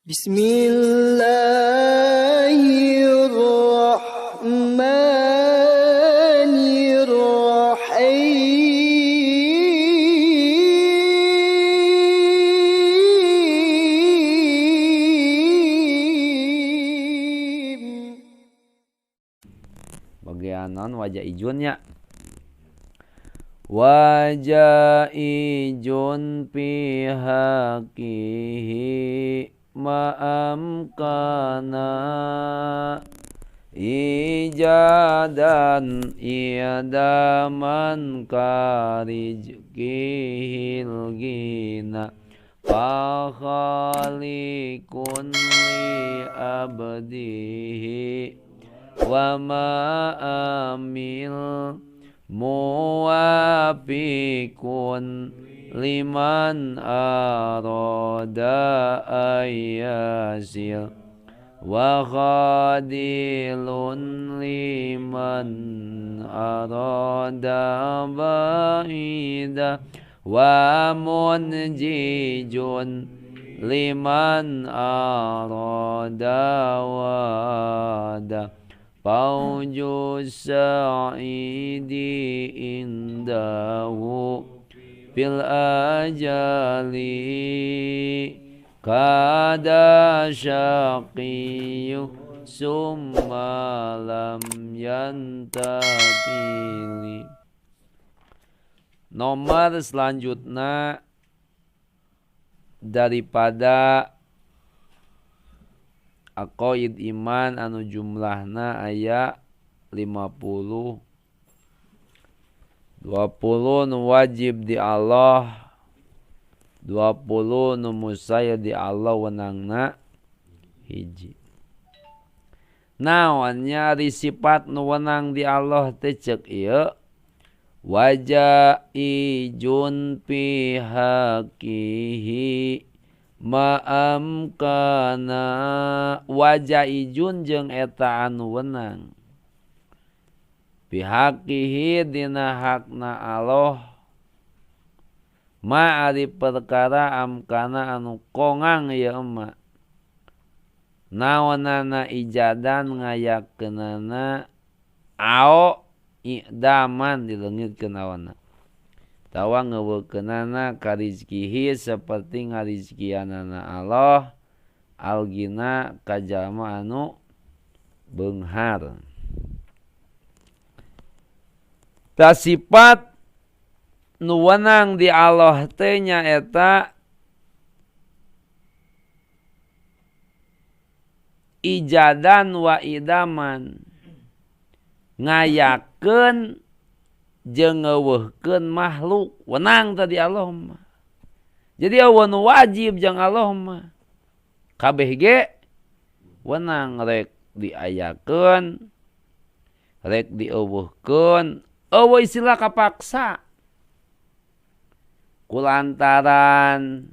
Bismillahirrahmanirrahim. Bagian non wajah ijunnya. Wajah ijun pihakihi ma'amkana ijadan iadaman karijkihil gina fakhalikun li abdihi wa ma'amil muwafiqun liman arada ayyasil wa khadilun liman arada ba'ida wa munjijun liman arada wada Paujus sa'idi indahu fil ajali kada syaqiyu summa lam yantakili. Nomor selanjutnya daripada aqaid iman anu jumlahna aya 50. 20 nu wajib di Allah, 20 nu musaya di Allah wenangna hiji. Naonnya ari sifat nu wenang di Allah teh ceuk ieu wajah ijun pihakihi ma'amkana wajah ijun jeung eta anu wenang bihaqihi dina hakna Allah ma ari perkara amkana anu kongang ya emma naonana ijadan ngayakeunana ao idaman dileungitkeun awana tawa ngeuweukeunana ka rizkihi seperti ngarizkianana Allah algina ka jalma anu beunghar. Ta sifat nu wenang di Allah teh nyaeta ijadan wa idaman ngayakeun jeung ngeuweuhkeun makhluk wenang tadi Allah mah. Jadi awan wajib jeung Allah mah kabeh ge wenang rek diayakeun rek dieuweuhkeun eueuh istilah kapaksa kulantaran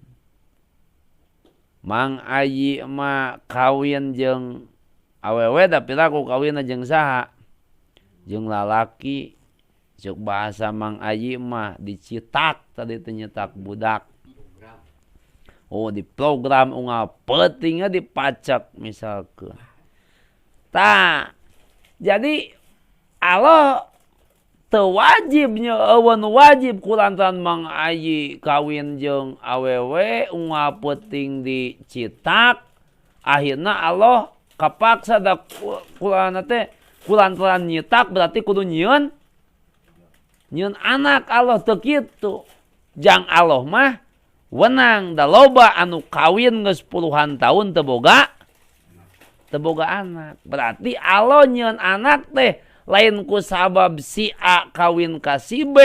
Mang Ayi mah kawin jeung awewe da piraku kawinna jeung saha jeung lalaki. Cuk bahasa Mang Ayi mah dicitak tadi teh nyetak budak. Oh di program unggal peutingnya dipacak misalkan. Tah jadi Allah teu wajibnya eueun wajib kulantaran Mang Ayi kawin jeung awewe unggal peuting dicitak. Akhirna Allah kapaksa da kulantaran teh kulantaran nyitak berarti kudu nyieun anak. Allah teu kitu. Jang Allah mah wenang da loba anu kawin geus puluhan tahun teu boga anak. Berarti Allah nyieun anak teh lain ku sabab si A kawin ka si B,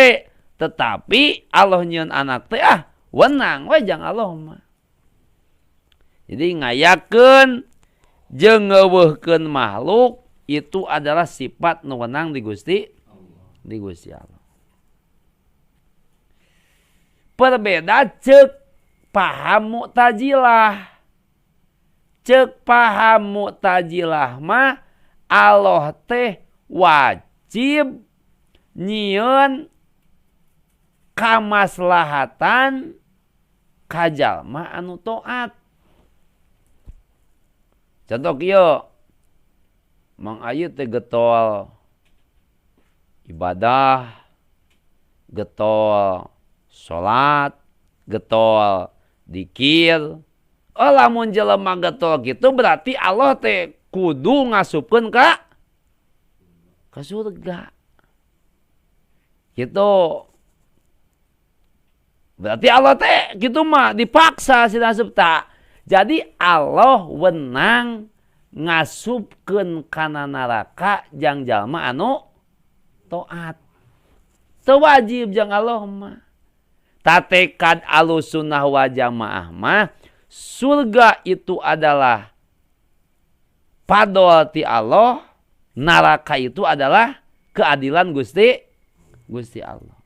tetapi Allah nyieun anak teh wenang we jang Allah mah. Jadi ngayakeun jeung ngeuweuhkeun makhluk itu adalah sifat nu wenang di Gusti Allah. Perbeda ceuk paham Mu'tazilah. Ceuk paham Mu'tazilah mah Allah teh wajib nyieun kamaslahatan ka jalma anu taat. Contoh kieu Mang Ayu teh getol ibadah, getol salat, getol dikir. Oh lamun jelema getol gitu berarti Allah teh kudu ngasupkeun ka surga. Gitu. Berarti Allah teh gitu mah dipaksa si nasupta. Jadi Allah wenang ngasupkeun kana neraka jang jalma anu taat. Teu wajib jang Allah mah. Tatekad Ahlussunnah wal Jamaah mah surga itu adalah padol ti Allah, neraka itu adalah keadilan Gusti Allah.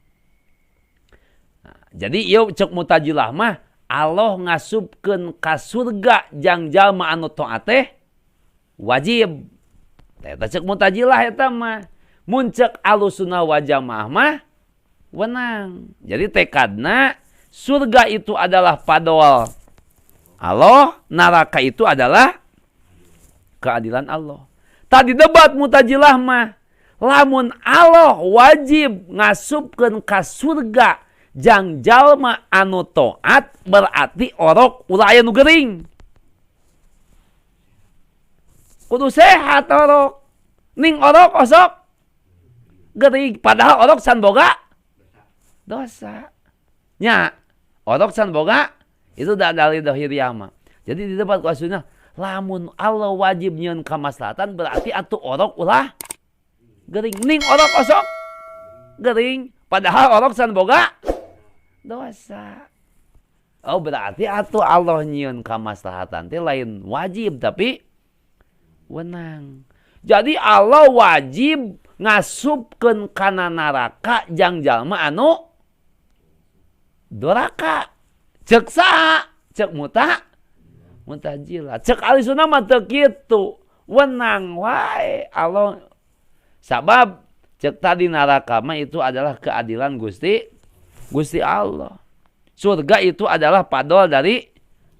Nah, jadi ieu cek Mu'tazilah mah Allah ngasupkeun ka surga jang jalma anu taat teh wajib. Eta cek Mu'tazilah eta mah. Mun cek Ahlussunnah wal Jamaah mah wenang. Jadi tekadna surga itu adalah padol Allah, neraka itu adalah keadilan Allah. Tadi debat Mu'tazilah mah lamun Allah wajib ngasupkeun ka surga jang jalma anu taat berarti orok ulah aya nu gering. Kudu sehat orok. Ning orok osok gering padahal orok san boga dosa. Nya, orok san boga itu dalil dohiriyah mah. Jadi di debat ku Ahlussunnah, lamun Allah wajib nyieun kamaslahatan berarti atuh orok ulah gering. Ning orok osok gering padahal orok san boga dosa. Oh berarti atuh Allah nyieun kamaslahatan teh lain wajib tapi wenang. Jadi Allah wajib ngasupkeun kana neraka jang jalma anu doraka. Cek saha? Cek Mu'tazilah. Cek Ahlussunnah mah teu kitu. Wenang wae Allah. Sabab cek tadi neraka mah itu adalah keadilan Gusti Allah. Surga itu adalah padol dari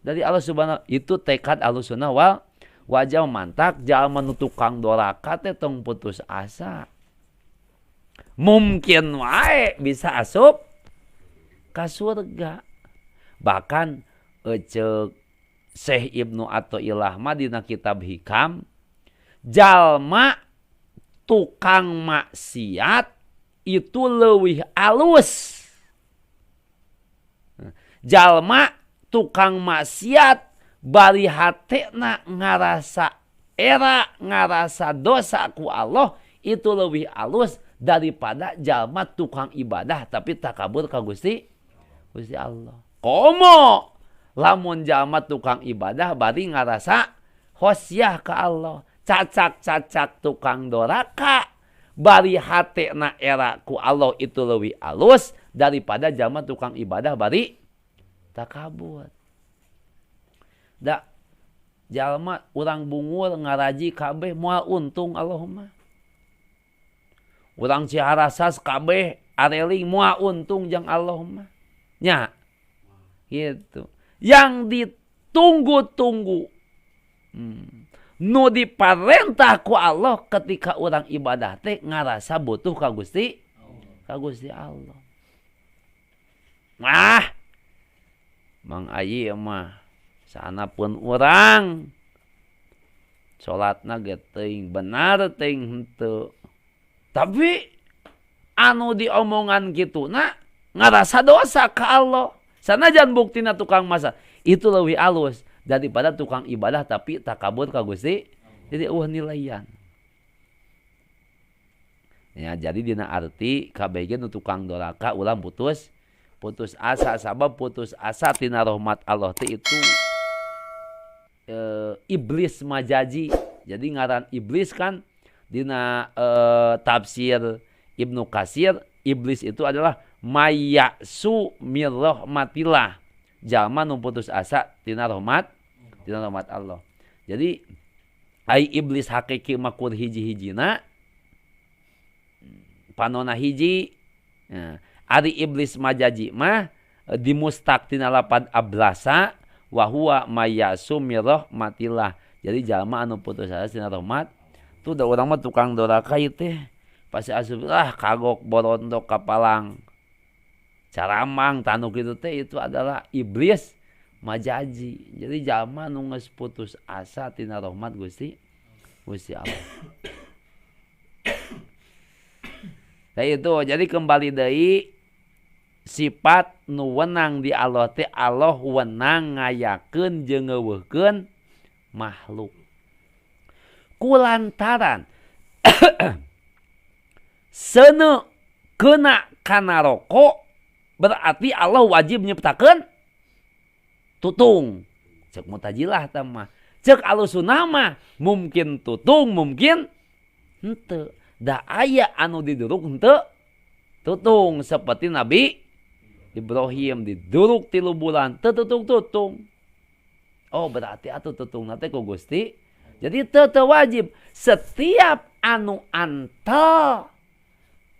Allah Subhanahu. Itu tekad Ahlussunnah wal Jamaah mantak jalma nu tukang doraka teh tong putus asa. Mungkin wae bisa asup ka surga. Bahkan cek Syekh Ibnu Athaillah mah dina kitab Hikam, jalma tukang maksiat itu leuwih alus. Jalma tukang maksiat bari hatena ngarasa ngarasa dosa ku Allah itu lebih alus daripada jalma tukang ibadah tapi takabur ka Gusti Allah. Komo lamun jalma tukang ibadah bari ngarasa khosyah ka Allah, cacak tukang doraka bari hatena era ku Allah itu lebih alus daripada jalma tukang ibadah bari takabur. Da jalma urang bungur ngaraji kabeh moal untung Allahumma. Urang ciharasas kabeh areling moal untung jang Allahumma. Nya. Gitu. Yang ditunggu-tunggu. Nu diparentah ku Allah ketika urang ibadah teh ngarasa butuh ka Gusti Allah. Mang Ayi mah sanapun urang salatna ge teuing benar teuing henteu. Tapi anu diomongan kituna ngarasa dosa ka Allah. Sanajan buktina tukang masak itu leuwih alus daripada tukang ibadah tapi takabur ka Gusti. Jadi nilaian. Ya jadi dina arti kabeh nu tukang doraka ulah putus asa sabab putus asa tina rahmat Allah teh itu iblis majaji. Jadi ngaran iblis kan dina tafsir Ibnu Katsir, iblis itu adalah mayyasu mir rahmatillah. Jalma nu putus asa tina rahmat Allah. Jadi ai iblis hakiki makur hiji-hijina panona hiji. Nah, ari iblis majaji mah dimustaq tina lapad ablasa wa huwa mayyasu mir rahmatillah. Jadi jalma anu putus asa tina rahmat tuh da urang mah tukang doraka ieu teh pasti asup kagok borondok kapalang caramang tanu kitu teh itu adalah iblis majaji. Jadi jalma nu geus putus asa tina rahmat Gusti Allah. Nah itu jadi kembali deui sifat nu wenang di Allah teh Allah wenang ngayakeun jeung ngeuweuhkeun makhluk. Kulantaran seuneu kena kana rokok berarti Allah wajib nyiptakeun tutung. Cek Mu'tazilah tah mah. Cek Ahlussunnah mah mungkin tutung mungkin henteu. Da aya anu diduruk henteu tutung seperti Nabi Ibrahim diduruk 3 bulan teu tutung-tutung. Oh berarti atuh tutungna teh ku Gusti. Jadi teu wajib setiap anu antel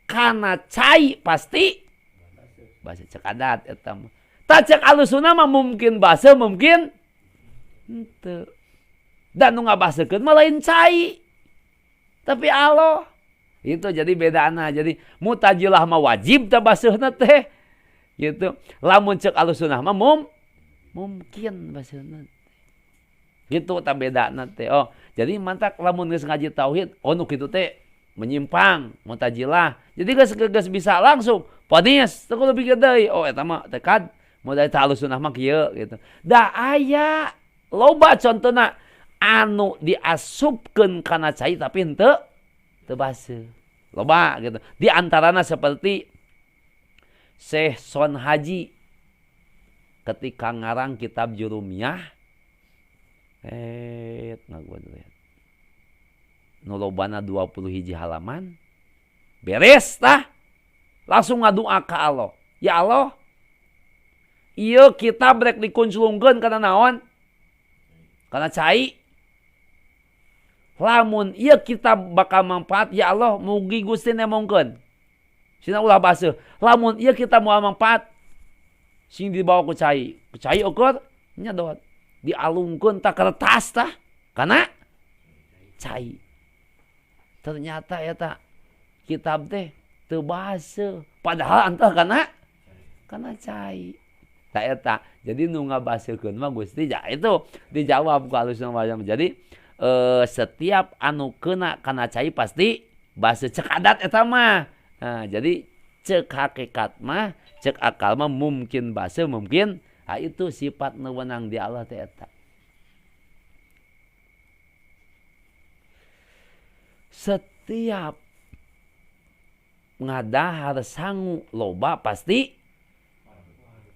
kana cai pasti basa cek adat eta mah. Ta cek Ahlussunnah mah mungkin basa mungkin henteu. Dan nu ngabasakeun mah lain cai. Tapi Allah itu jadi bedana. Jadi Mu'tazilah mah wajib teh baseuhna teh. Gitu. Lamun cek Ahlussunnah mah mungkin baseuhna. Gitu ta bedana teh. Oh, jadi mantak lamun geus ngaji tauhid, oh nu kitu teh menyimpang Mu'tazilah. Jadi geus bisa langsung ponis teu kudu pikir deui. Oh eta mah tekad modal ta Ahlussunnah mah kieu gitu. Da aya loba contona anu diasupkeun kana cai tapi henteu teu baseuh. Loba gitu. Di antarana seperti Syekh Son Haji ketika ngarang kitab Jurumiyah nu lobana 21 halaman beres tah langsung ngadua ka Allah. Ya Allah, ieu kitab rek dikunclungkeun kana naon? Kana cai. Lamun ieu kitab bakal manfaat ya Allah mugi Gusti nemongkeun. Sina ulah baseuh. Lamun ieu kitab moal manfaat sing dibawa ku cai. Ku cai ukur nyedot. Dialungkeun ta kertas tah kana cai. Ternyata eta kitab teh teu baseuh padahal antah kana cai. Ta eta. Jadi nu ngabaseukeun mah Gusti ya itu dijawab ku Ahlussunnah wal Jamaah. Jadi setiap anu kena kana cai pasti baseuh cek adat eta mah. Nah, jadi cek hakikat mah, cek akal mah mungkin baseuh mungkin. Nah, itu sifat nu wenang di Allah teh eta. Setiap ngadahar sangu loba pasti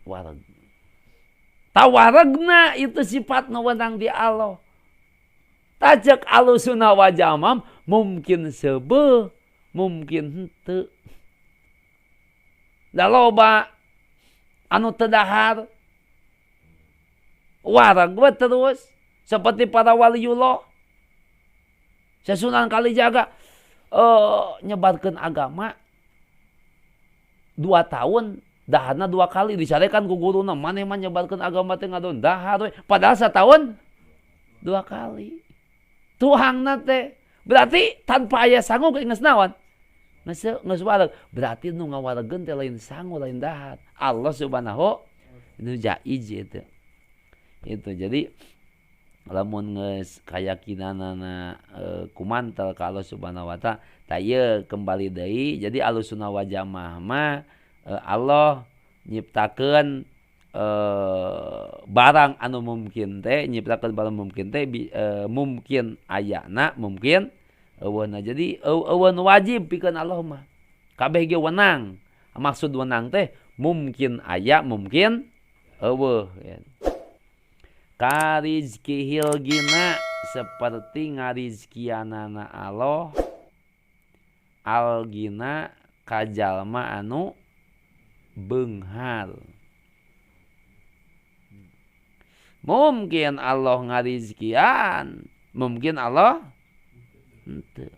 wareg. Tawaregna itu sifat nu wenang di Allah. Tajak Ahlussunnah wal Jamaah mungkin sebeuh, mungkin henteu. Da loba anu teu dahar wareg we terus seperti para waliullah. Sunan Kalijaga nyebarkeun agama 2 tahun daharna 2 kali disarekan ku guruna maneh mah nyebarkeun agama teh ngadon dahar we padahal satahun 2 kali. Tuhangna teh berarti tanpa aya sangu geus naon? Geus wareg. Berarti nu ngawaregeun teh lain sangu lain dahar. Allah Subhanahu itu jaiz itu. Itu jadi lamun geus kayakinanna kumantel ka Allah Subhanahu wa taala ta ieu kembali deui. Jadi Ahlussunnah wal Jamaah mah Allah nyiptakeun barang anu mungkin teh nyiptakeun barang mungkin teh mungkin ayana mungkin eueuna. Jadi eueun wajib pikeun Allah mah kabeh ge wenang. Maksud wenang teh mungkin aya mungkin eueuh ya. Karizki hilgina seperti ngarizkianana Allah algina kajalma anu beunghar. Mungkin Allah ngarizkian, mungkin Allah henteu.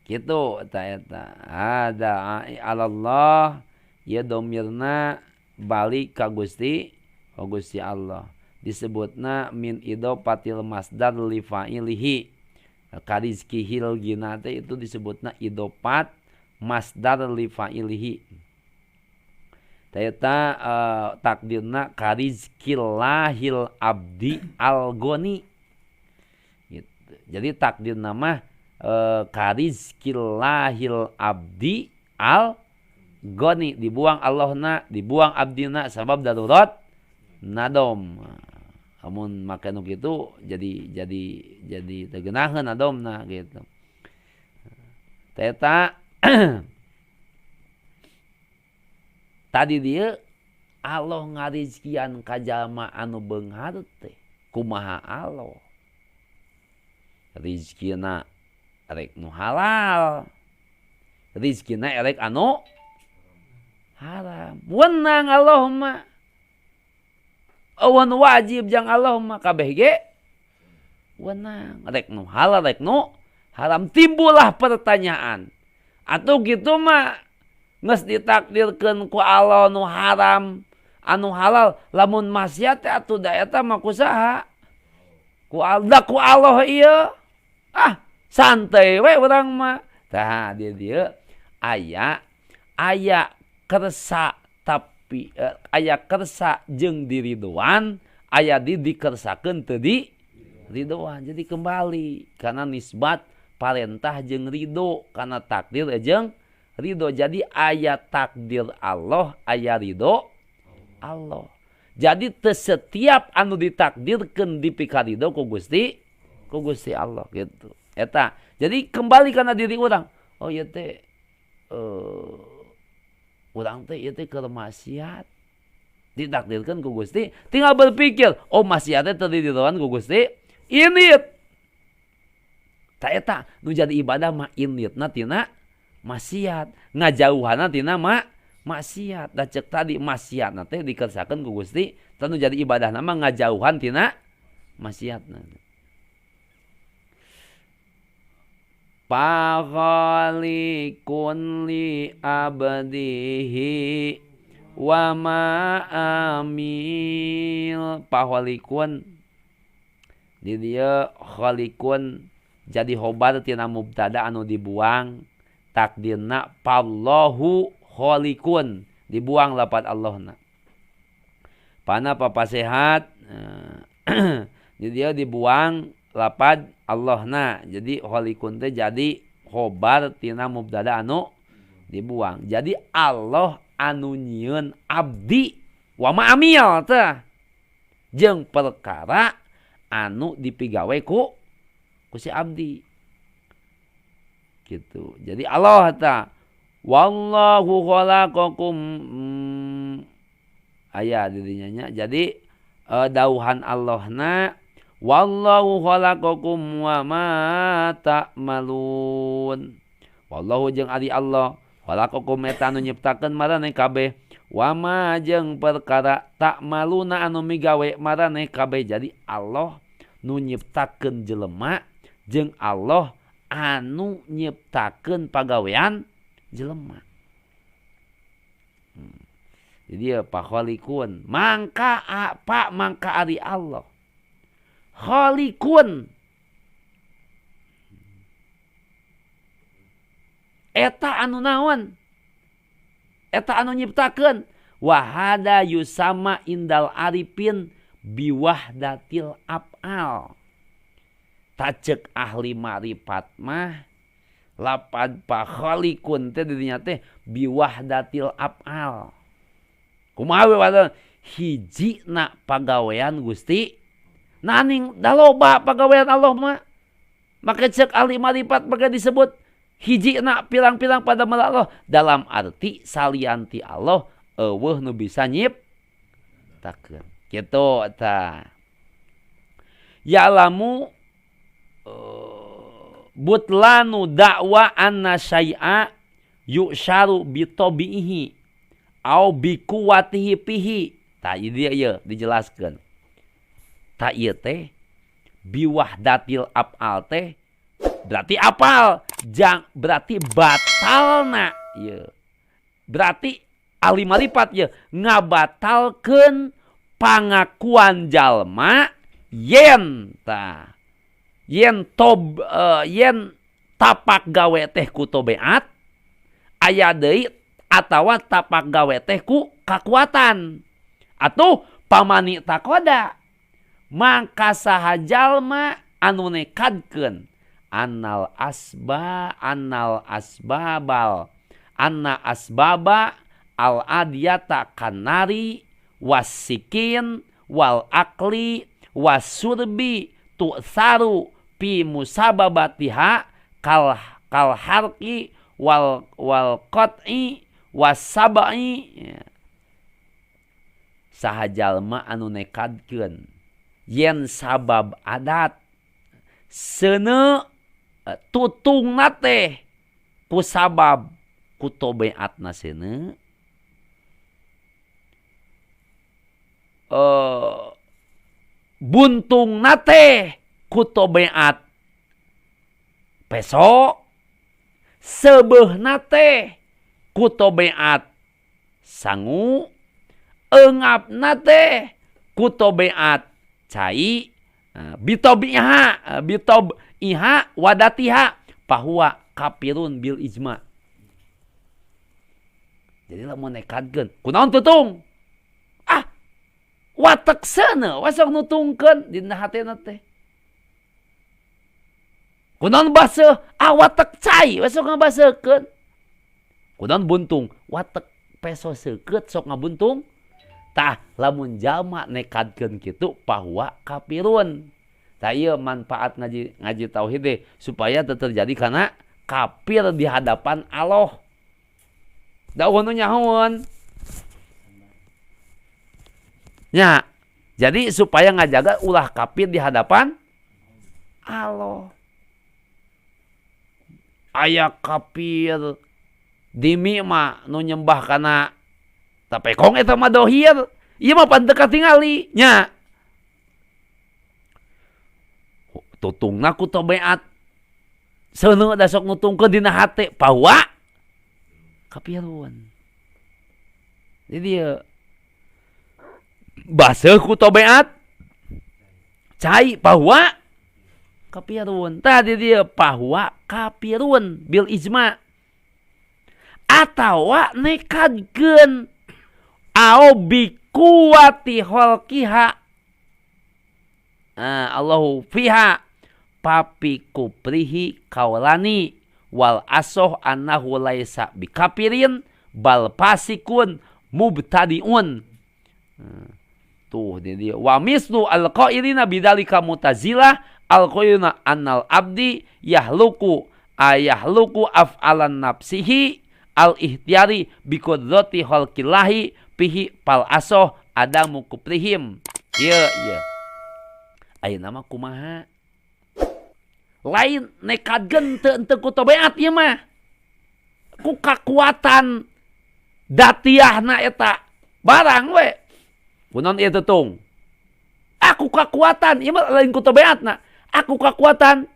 Kitu eta ada Allah ya domirna balik ka Gusti Allah. disebutna min idofatil masdar li fa'ilihi. Karizkihil gina teh itu disebutna idofat masdar li fa'ilihi. Eta takdirna karizkillahil abdi al-goni gitu. Jadi takdirna mah karizkillahil abdi al-goni, dibuang Allahna, dibuang abdina sabab darurat nadom. Amun make nu kitu jadi tegenaheun nadomna gitu. Eta tadi dia Allah ngarizkian ka jalma anu beunghar teh kumaha Allah. Rizkina erek nu halal. Rizkina erek anu haram. Wenang Allah mah. Awan wajib jang Allah mah kabeh ge wenang. Erek nu halal erek nu haram. Timbullah pertanyaan. Atuh kitu mah geus ditakdirkeun ku Allah nu haram, anu halal, lamun maksiat teh atuh da eta mah kusaha? Ku Allah ieu. Santai we urang mah. Tah dia aya kersa tapi aya kersa jeung diridoan, aya dikersakeun teu di ridhoan. Jadi kembali kana nisbat parentah jeung ridho, kana takdir jeung ridho. Jadi aya takdir Allah, aya ridho Allah. Jadi setiap anu ditakdirkeun dipikaridho ku Gusti Allah gitu. Eta. Jadi kembali kana diri urang. Oh ieu teh urang teh ieu teh keur maksiat. Ditakdirkeun ku Gusti, tinggal berpikir, oh maksiat teh teu diridhoan ku Gusti. Init. Ta eta nu jadi ibadah mah initna tina maksiat, ngajauhanna tina maksiat. Da cek tadi maksiatna teh dikersakeun ku Gusti, tanu jadi ibadahna mah ngajauhan tina maksiatna. Pakhalikun li abdihi wa ma amil. Pakhalikun di dieu khalikun jadi khobar tina mubtada anu dibuang. Takdirna pallahu khalikun, dibuang lapat Allahna. Pana papasehat di dieu dibuang lapad Allahna. Jadi khalikun teh jadi khobar tina mubtada anu dibuang. Jadi Allah anu nyieun abdi wa ma amil teh jeung perkara anu dipigawe ku si abdi. Gitu. Jadi Allah ta wallahu khalaqakum aya didinya nya. Jadi dauhan Allahna wallahu khalaqakum wa ma ta'malun. Wallahu jeung ari Allah khalaqakum eta anu nyiptakeun maraneh kabeh, wa ma jeung perkara ta'maluna anu migawe maraneh kabeh. Jadi Allah nu nyiptakeun jelema jeung Allah anu nyiptakeun pagawean jelema. Jadi ya pakhalikun mangka apa mangka ari Allah khalikun eta anu naon? Eta anu nyiptakeun. Wahada yusama indal arifin biwahdatil af'al. Tacek ahli marifat mah lapad pakhalikun teh didinya teh biwahdatil af'al. Kumaha we wadon hijina pagawean Gusti. Naning daloba pagawean Allah mah. Maka cek ahli marifat maka disebut hijina pilang-pilang pada mala Allah. Dalam arti salianti Allah eueuh nu bisa nyiptakeun. Kitu eta. Ya'lamu butlanu da'wa anna syai'a yu'syaru bitobihi au bikuwatihi pihi. Tah ieu ieu dijelaskeun. Ta ieu teh biwahdatil af'al teh berarti apal, berarti batalna ieu. Berarti ahli marifat ieu ngabatalkeun pangakuan jalma yen tapak gawe teh ku tobeat aya deui atawa tapak gawe teh ku kakuatan atuh pamani takoda mangka saha jalma anu nekadkeun anna asbaba al adiyata kanari wasikin wal akli wasurbi tu'saru fi musababatiha kal harqi wal qat'i wasabai saha jalma anu nekadkeun yen sabab adat seuneu tutungna teh ku sabab ku tobeatna seuneu buntungna teh ku tobeat peso sebeuna teh ku tobeat sangu eungapna teh ku tobeat cai bitobiha wadatiha pahuwa kafirun bil ijma. Jadi lamun nekadkeun kunaon tutung watek seuneu wasok nutungkeun dina hatena teh kunaon baseuh watek cai wasok ngabaseukeun kunaon buntung watek peso seukeut sok ngabuntung tah lamun jalma nekadkeun kitu pahuwa kafirun tah ieu manfaat ngaji tauhid deh supaya teu terjadi kana kafir di hadapan Allah da nu nyahoon nya jadi supaya ngajaga ulah kafir di hadapan Allah aya kafir dimi mah nu nyembah kana tapekong eta mah dohir ieu mah pan teu katingali nya tutungna ku tobeat seuneu da sok nutungkeun dina hate pahuwa kafirun jadi baseuh ku tobeat cai pahuwa kafirun tadi dia pahuwa kafirun bil ijma atawa nekadkeun au bi kuwati khalqiha Allahu fiha papi kuprihi kaulani wal asoh annahu laisa bikafirin bal fasikun mubtadiun tuh dia wa mislu alqailina bidzalika mutazilah alqailuna annal abdi yahluku af'alan nafsihi al ihtiyari bi qudrati khalqillahi fihi pal asoh adamu kuprihim ieu ayeuna mah kumaha lain nekadkeun teu ku tobeat ieu mah ku kakuatan datiahna eta barang we kunaon ieu tutung aku kakuatan ieu mah lain ku tobeatna aku kakuatan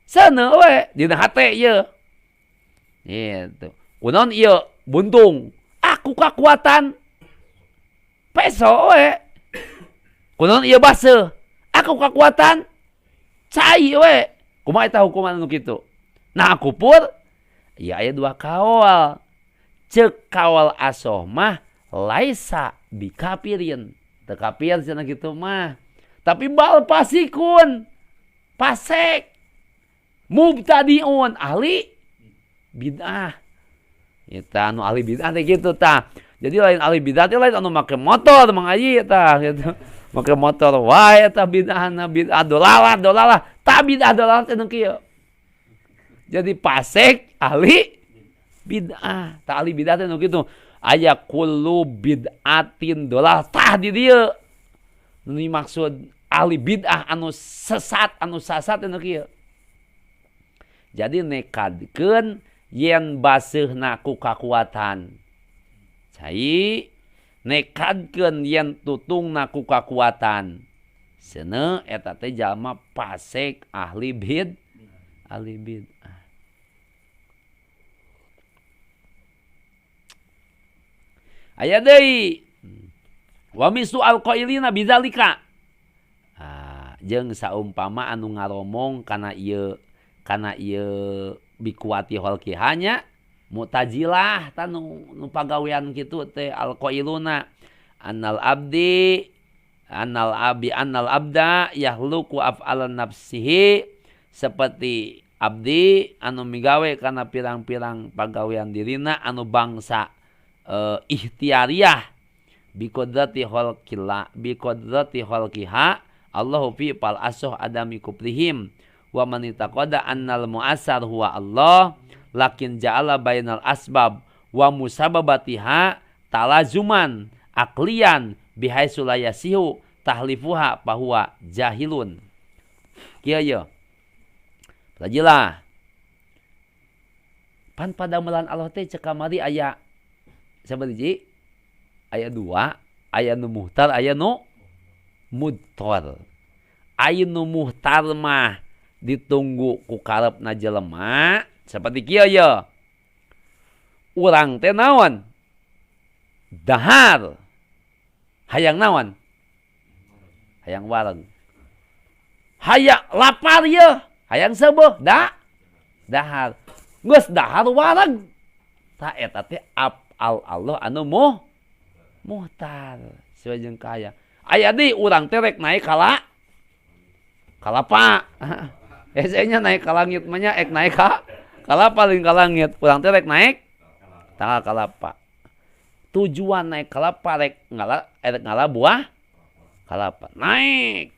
seuneu we dina hate ieu gitu kunaon ieu buntung aku kakuatan peso we kunaon ieu baseuh aku kakuatan cai we kumaha eta hukuman anu kitu nah kupur ya aya dua kaul ceuk kaul asoh mah laisa bikafirin teu kafir cenah kitu mah tapi bal pasikun pasek mubtadiun ahli bid'ah eta anu ahli bid'ah teh kitu tah jadi lain ahli bid'ah teh lain anu make motor mang aji tah gitu make motor wae eta bid'ahna bid'ah dolalah tah bid'ah dolalah teh nu kieu jadi pasek ahli bid'ah tah ahli bid'ah teh nu kitu aya kullu bid'atin dolalah tah di dieu nu dimaksud ahli bid'ah anu sesat anu sasat anu kieu jadi nekadkeun yen baseuhna ku kakuatan cai nekadkeun yen tutungna ku kakuatan seuneu eta teh jalma fasik ahli bid'ah aya deui Wa misu alqailina bidzalika. Jeung saumpama anu ngaromong kana ieu bikuati holki hanya mutajilah tanu nu pagawean kitu teh alqailuna annal abda yahluku af'alan nafsihi seperti abdi anu migawe kana pirang-pirang pagawean dirina anu bangsa ikhtiariyah biqadrati holkiha Allahu fi pal asoh adami kuprihim wa man itaqada annal mu'assar huwa Allah lakin ja'ala bainal asbab wa musababatiha talazuman aklian bihaitsu la yasihu tahlifuha fahuwa jahilun. Kieu ye. Lajilah. Pan padamelan Allah teh cek kamari aya sabaraha? Aya 2, aya nu muhtar, aya nu mudthor. Aya nu muhtar mah ditunggu ku karepna jelema seperti kieu ye. Urang teh naon? Dahar. Hayang naon? Hayang wareg. Hayang lapar ye. Hayang seubeuh dahar. Geus dahar wareg. Ta eta teh af'al Allah anu muhtar. Sesuai jeung kaya. Aya deui urang teh rek naik kalapa. Esenya naik ka langit mah nya ek naik ka kalapa leuwih ka langit. Urang teh rek naik tanggal kalapa. Tujuan naik kalapa rek ngala buah kalapa. Naik.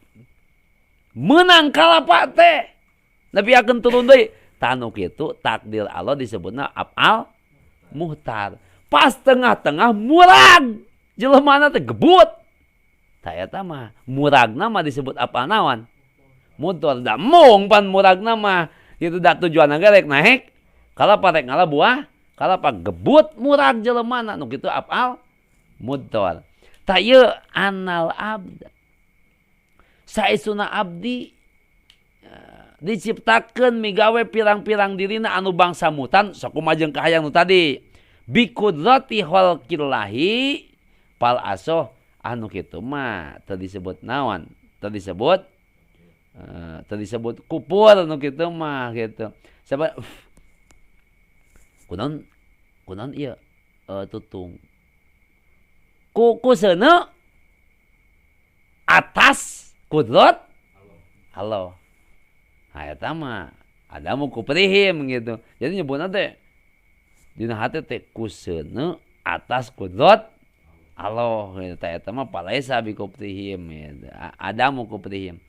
Menang kalapa teh. Nepiakeun turun deui. Tanu kitu takdir Allah disebutna af'al muhtar. Pas tengah-tengah murag. Jelemana teh gebut. Ta eta mah muragna mah disebut apa naon? Mudthor. Da mung pan muragna mah kitu da tujuanna ge rek naik kalapa rek ngala buah kalapa gebut murag jelemana nu kitu af'al mudthor. Ta ieu anal abd. Saesuna abdi diciptakeun migawe pirang-pirang dirina anu bangsa mutan sakumaha jeung kahayang nu tadi. Biqudrati khalqillahi pal asoh anu kitu mah teu disebut naon? Teu disebut kupur anu kitu mah gitu. Sabab kunaon ieu tutung. Ku seuneu atas kudrat Allah. Nah eta mah adamu kuprihim gitu. Jadi nyebutna teh dina hate teh ku seuneu atas kudrat Allah gitu. Eta mah palaisa bi kuprihim gitu. Adamu kuprihim.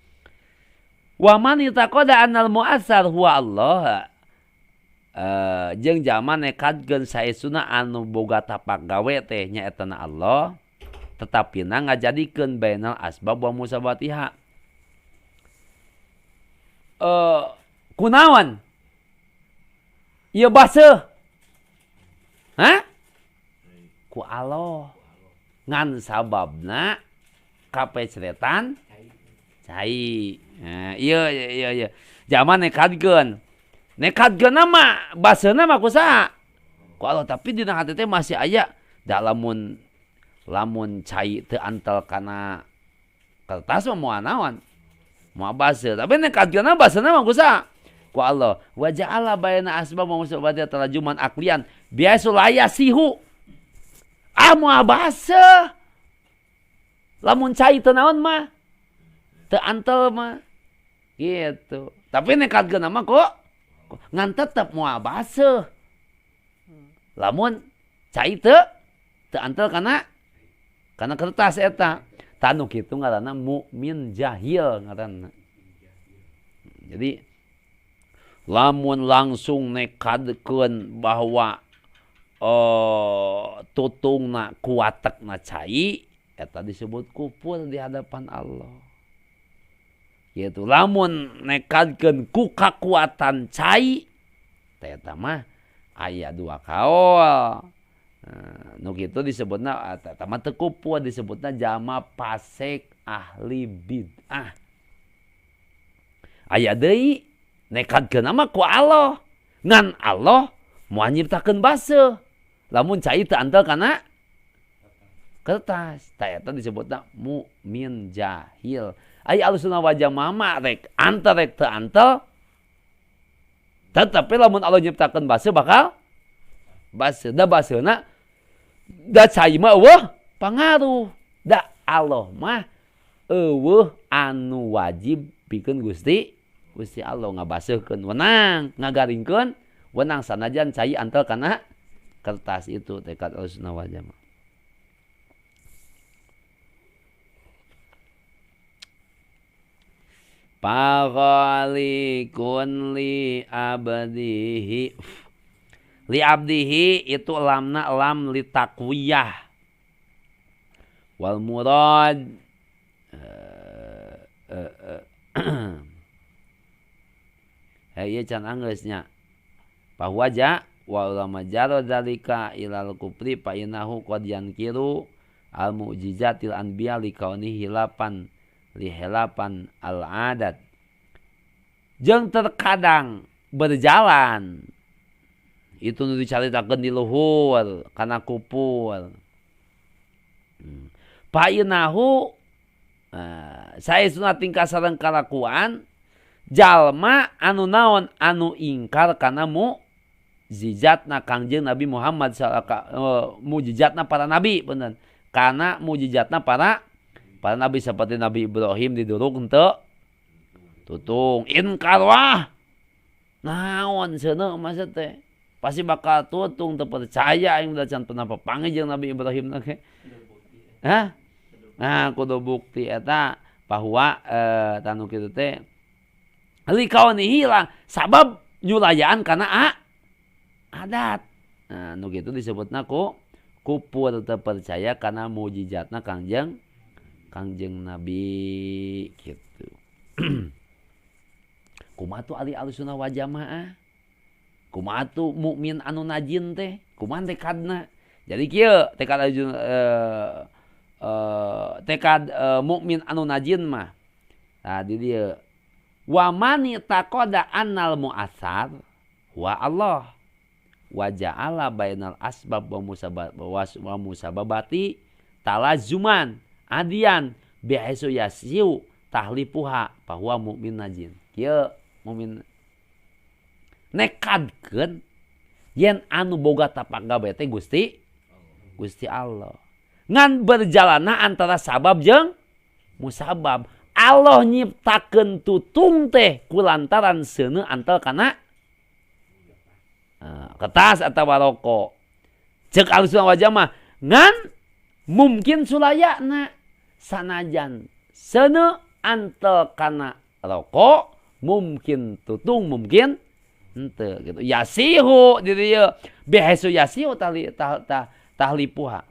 Wa man yataqada annal mu'assar huwa Allah. Jeung jalma nekadkeun saesuna anu boga tapak gawe teh nyaetana Allah, tetapina ngajadikeun bainal asbab wa musabatiha. Kunaon? Ieu baseuh. Ku Allah. Ngan sababna kapecretan cai. Iya. Zaman nekadkeun. Nekadkeun mah baseuna mah kusaha? Ku Allah, tapi dina hati teh masih aya da lamun cai teu antel kana kertas mah moal naon? Moal baseuh. Tapi nekadkeun baseuna mah kusaha? Ku Allah. Wa ja'ala baina asbab wa musabati talajuman aklian biasul ayasihu. Moal baseuh. Lamun cai teu naon mah? Teu antel mah. Gitu. Tapi nekadkeun mah kok ngan tetep moal baseuh. Lamun cai teu antel kana kertas eta. Tanu kitu ngaranna mukmin jahil ngaranna. Jadi lamun langsung nekadkeun bahwa tutungna kuatekna cai eta disebut kufur di hadapan Allah. Gitu. Lamun nekadkeun ku kakuatan cai eta mah aya 2 kaol. Nu kitu disebutna eta mah teu kufur, disebutna jalma fasik ahli bid'ah. Aya deui nekadkeun mah ku Allah. Ngan Allah moal nyiptakeun baseuh. Lamun cai teu antel kana kertas. Tah eta disebutna mukmin jahil. Aya Ahlussunnah wal Jamaah rek antel rek teu antel. Tetapi lamun Allah nyiptakeun basa bakal basa. Da basana da cai mah eueuh pangaruh. Da Allah mah eueuh anu wajib pikeun Gusti Allah ngabaseuhkeun wenang, ngagaringkeun wenang sanajan cai antel kana kertas itu tekad Ahlussunnah wal Jamaah. Paghalikun li abdihi. Li abdihi itu lamna lam li taqwiyah. Wal murad can anggeusnya. Bahwa wa ulama jaro dzalika ilal kufri fa innahu qad yankiru al mu'jizatil anbiya li kaunihi hilapan li helapan al adat. Jeung terkadang berjalan itu nu dicaritakeun di luhur kana kupur. Fa innahu saestuna tingkah sareng kalakuan jalma anu naon anu ingkar kana mukjizatna Kangjeng Nabi Muhammad mukjizatna para nabi bener. Kana mukjizatna para nabi seperti Nabi Ibrahim diduruk henteu tutung inkar wah. Naon cenah maksud teh? Pasti bakal tutung teu percaya aing da can pernah papanggih jeung Nabi Ibrahim na ge. Hah? Nah, kudu bukti eta bahwa tanu kitu teh li kaunihi lah sabab nyulayaan kana adat. Nah, nu kitu disebutna kufur teu percaya kana mukjizatna Kangjeng Nabi gitu. Kumaha tu ahli Ahlussunnah wal Jamaah? Kumaha tu mukmin anu najin teh? Kumaha tekadna? Jadi kieu tekad mukmin anu najin mah. Nah, di dieu wa man taqada annal mu'assar wa Allah wa ja'ala bainal asbab wa musababati talazuman adian bihaitsu yasiu tahlipuha bahwa mukmin najin. Kieu mukmin nekadkeun yen anu boga tapak gawe teh Gusti Allah. Ngan berjalana antara sabab jeung musabab. Allah nyiptakeun tutung teh kulantaran seuneu antel kana kertas atawa rokok. Ceuk Ahlussunnah wal Jamaah ngan mungkin sulayana sanajan seuneu antel kana rokok mungkin tutung mungkin henteu gitu. Yasihu di dieu bihaitsu yasihu tahlipuha.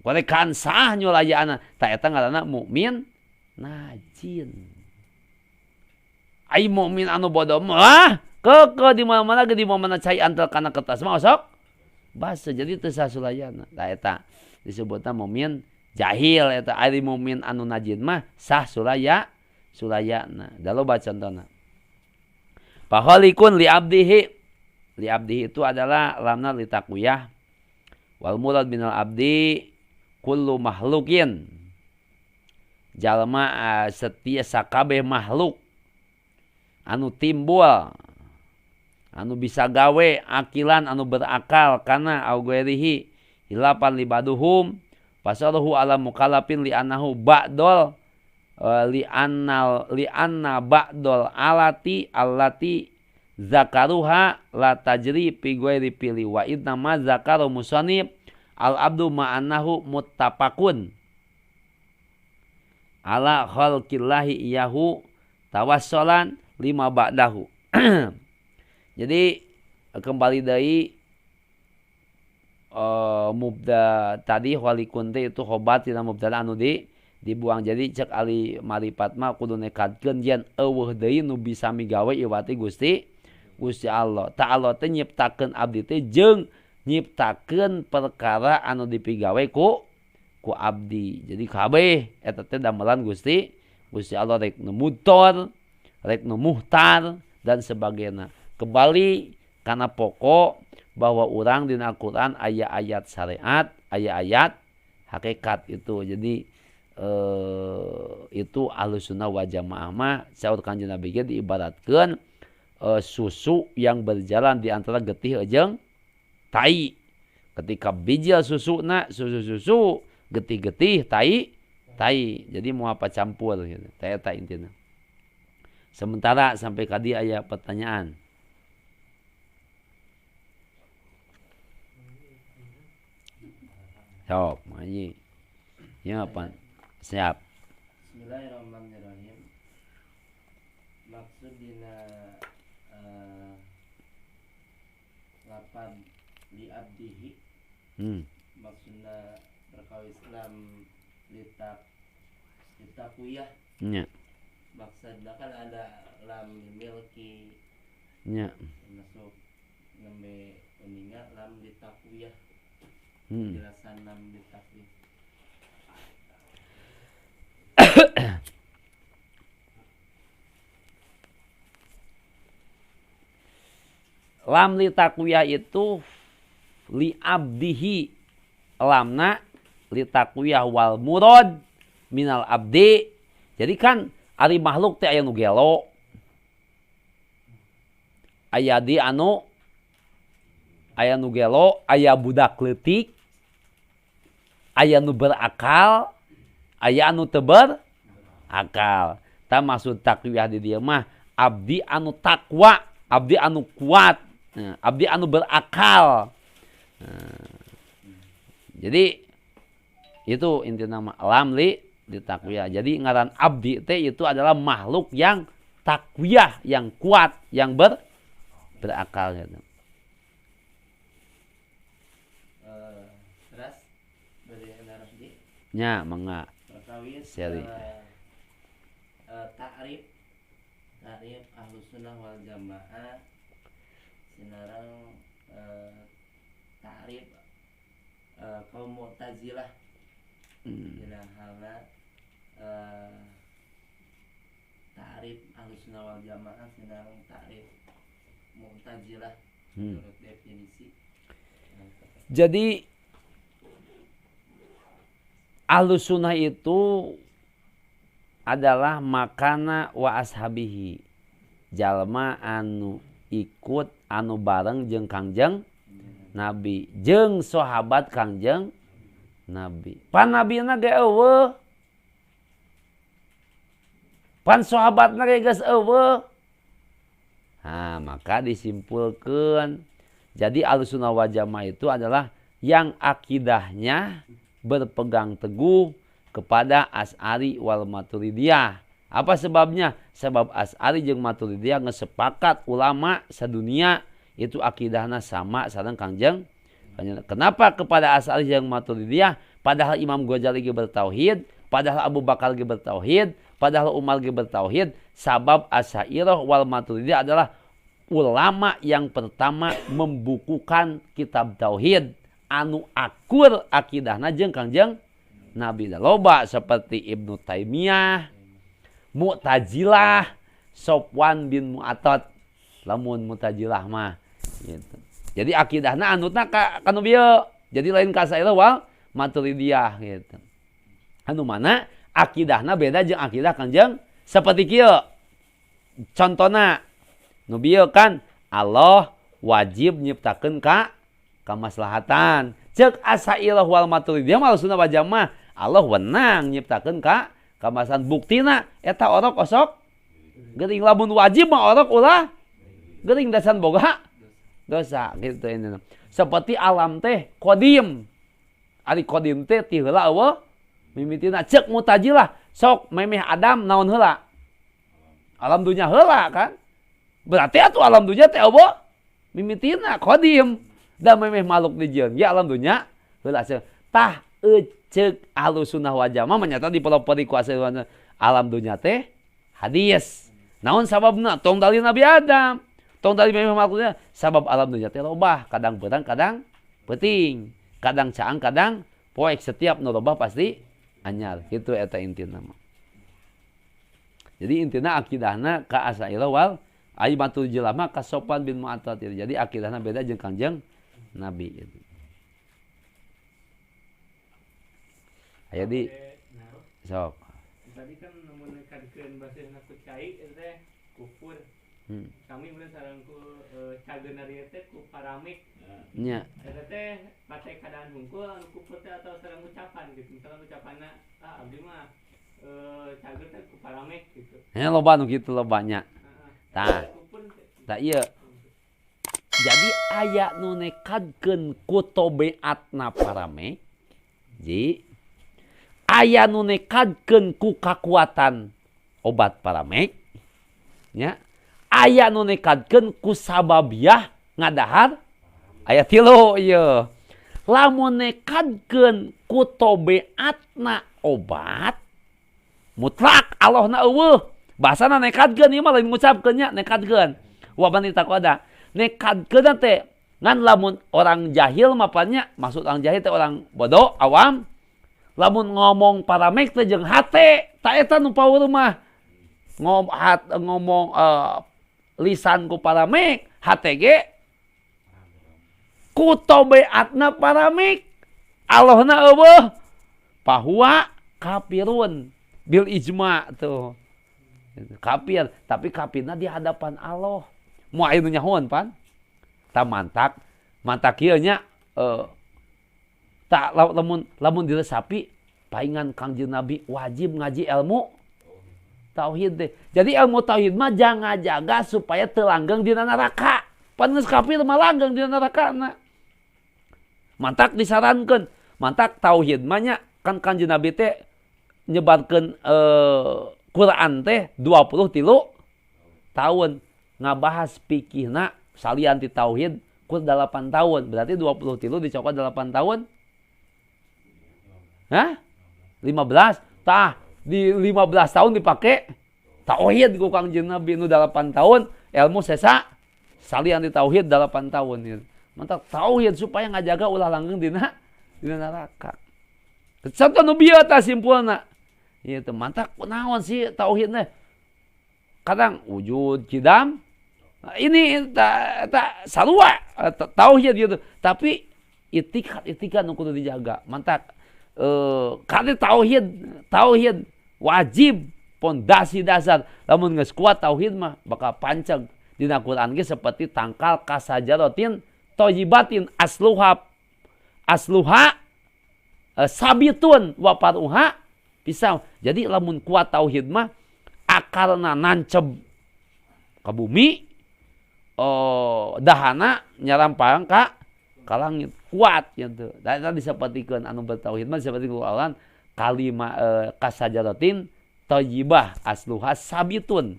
Korekan sah nyulayaana ta eta ngaranna mukmin najin. Ai mukmin anu bodoh mah keke di mana-mana ge di mana cai antel kana kertas mah sok basa jadi teu sah sulayana. Ta eta disebutna mukmin jahil eta. Ari mukmin anu najin mah sah sulayana. Da loba contona. Fahalikun li abdihi. Li abdihi itu adalah lamna li taqwiyah. Wal murad minal abdi kullu makhlukin. Jalma setia sakabeh makhluk anu timbul anu bisa gawe akilan anu berakal kana auguerihi hilapan libaduhum fasaluhu ala mukallafin li annahu ba'dol li anna ba'dol allati zakaruha la tajri fi ghairi pili wa idna ma zakaru musannif al abdu ma annahu muttafaqun ala khalqillahi iyahu tawassalan lima ba'dahu. Jadi kembali dari mubda tadi walikun teh itu khobat tina mubtada anu dibuang. Jadi cek ali marifat mah kudu nekadkeun yen eueuh deui nu bisa migawe iwati Gusti Allah. Ta Allah teh nyiptakeun abdi teh jeung nyiptakeun perkara anu dipigawe ku abdi. Jadi kabeh eta teh damelan Gusti Allah rek nu mutor, rek nu muhtar dan sebagainya. Kembali karena pokok bahwa urang dina Al-Qur'an aya ayat syariat, aya ayat hakikat itu. Jadi itu Ahlussunnah wal Jamaah mah saur Kanjeng Nabi ge diibaratkeun susu yang berjalan di antara getih jeung tai. Ketika bijil susuna susu getih-getih tai. Jadi mau apa campur gitu. Eta intina. Sementara sampai kadi aya pertanyaan. Sok, Haji. Ya apa? Siap. Bismillahirrahmanirrahim. Maksud dina lapan li abdihi. Maksudna berkawis Islam litakuyah. Nya. Maksudna kan ada lam milki. Nya. Masuk nembe uninga lam litakuyah. Jelasan lam litakuyah. Lam li takwiyah itu li abdihi. Lamna li takwiyah wal murad minal abdi. Jadi kan ari makhluk teh aya nu gelo. Aya di anu aya nu gelo, aya budak leutik. Aya nu berakal, aya anu teu berakal. Ta maksud takwiyah di dieu mah abdi anu takwa, abdi anu kuat, abdi anu berakal. Jadi itu inti nama lam li takwiyah. Jadi ngaran abdi teh itu adalah makhluk yang takwiyah, yang kuat, yang berakal gitu. Terus bari narasdi Nya mangga. perkawis Seri. ta'rif Ahlussunnah wal Jamaah sinarang ta'rif kaum Mu'tazilah dina halna ta'rif Ahlussunnah wal Jamaah sinarang ta'rif Mu'tazilah menurut definisi. Jadi Ahlussunnah itu adalah makana wa ashabihi. Jalma anu ikut anu bareng jeung Kangjeng Nabi jeung sahabat Kangjeng Nabi. Pan nabina ge eueuh. Pan sahabatna ge geus eueuh. Nah, maka disimpulkeun. Jadi Ahlussunnah wal Jamaah itu adalah yang akidahnya berpegang teguh kepada Asy'ari wal Maturidiyah. Apa sebabnya? Sebab Asy'ari jeung Maturidiyah ngesepakat ulama sadunia itu akidahna sama sareng Kangjeng. Kenapa kepada Asy'ari jeung Maturidiyah? Padahal Imam Ghazali ge bertauhid, padahal Abu Bakar ge bertauhid, padahal Umar ge bertauhid. Sabab Asy'ariyah wal Maturidiyah adalah ulama yang pertama membukukan kitab tauhid anu akur akidahna jeung Kangjeng Nabi. Loba seperti Ibnu Taimiyah, Mu'tazilah, Sofwan bin Mu'attad. Lamun Mu'tazilah mah gitu. Jadi akidahna anutna kanu bieu. Jadi lain ka Asy'ariyah wal Maturidiyah gitu. Anu mana akidahna beda jeung akidah Kangjeng seperti kieu. Contona nu bieu kan Allah wajib nyiptakeun ka kamaslahatan. Ceuk Asy'ariyah wal Maturidiyah mah Ahlussunnah wal Jamaah Allah wenang nyiptakeun ka kamaslahatan. Buktina eta orok osok geuring. Lamun wajib mah orok ulah geuring dasan boga dosa gitu ini. Seperti alam teh qadim. Ari qadim teh ti heula eueuh mimitina. Ceuk Mu'tazilah sok memeh Adam naon heula? Alam dunya heula kan? Berarti atuh alam dunya teh eueuh mimitina qadim. Da memeh makhluk dijieun ge alam dunya heula. Tah ceuk Ahlussunnah wal Jamaah menyata dipelopori ku alam dunya teh hadis. Naon sababna? Tong dari Nabi Adam. Tong dari memeh makhluknya sabab alam dunya teh lobah, kadang beurang kadang peuting, kadang caang kadang poek. Setiap nu lobah pasti anyar. Kitu eta intina mah. Jadi intina akidahna ka Asy'ariyah wal Maturidiyah mah ka Sofwan bin Mu'attad. Jadi akidahna beda jeung Kangjeng Nabi gitu. Aya di sok. Tadi kan namun kadikeun baseuhna ku cai teh kufur. Kami bener sareng ku cageuna ieu teh ku paramik. Nya. Eta teh pate kadaan hungkul anu kufur teh atau sareng ucapan gitu. Misalnya ucapanna abdi mah cager teh ku paramik gitu. Nya loba nu kitu lobanya. Tah. Tah ieu. Jadi aya nu nekadkeun ku tobeatna paramik. Ji aya nu nekadkeun ku kakuatan obat paramek nya aya nu nekadkeun ku sababiah ngadahar aya 3 ieu lamun nekadkeun ku tobeatna obat mutlak Allahna eueuh bahasana nekadkeun ieu mah lain ngucapkeun nya nekadkeun wa bani taqwada nekadkeun teh ngan lamun orang jahil mah nya maksud orang jahil teh orang bodoh awam lamun ngomong paramek teh jeung hate ta eta nu paur mah ngomong lisan ku paramek hate ge ku tobeatna paramek Allahna eueuh bahwa kafirun bil ijma tuh kafir tapi kafirna di hadapan Allah moal aya nu nyahoan pan ta mantak kieu nya tak lamun diresapi paingan Kangjeng Nabi wajib ngaji ilmu tauhid deh. Jadi ilmu tauhid mah jangan jaga supaya teu langgeng dina neraka. Pan geus kafir mah langgeng dina neraka na. Mantak disarankeun, mantak tauhid mah nya kan Kangjeng Nabi teh nyebarkeun Quran teh 23 tahun ngabahas fikihna salian ti tauhid ku 8 tahun. Berarti 23 dicokot 8 tahun. Hah? 15? Tah, di 15 tahun dipake tauhid ku Kangjeng Nabi nu 8 tahun, ilmu sesa salian di tauhid 8 tahun gitu. Mantap tauhid supaya ngajaga ulah langgeng dina neraka. Contoh nu bieu tah simpulna. Ieu teh mantap kunaon sih tauhid teh? Kadang wujud kidam ini tak sarua tauhid gitu. Tapi itikad nu kudu dijaga. Mantap kali tauhid wajib pondasi dasar lamun geus kuat tauhid mah bakal panceg dina Quran ge seperti tangkal kasajaratin thayyibatin asluha sabitun wa faruha pisau. Jadi lamun kuat tauhid mah akarna nanceb ka bumi dahana nyarampang ka langit kuat gitu. Dan disepatikeun anu bertauhid mah seperti Quran kalimah kasajaratin thayyibah asluha sabitun.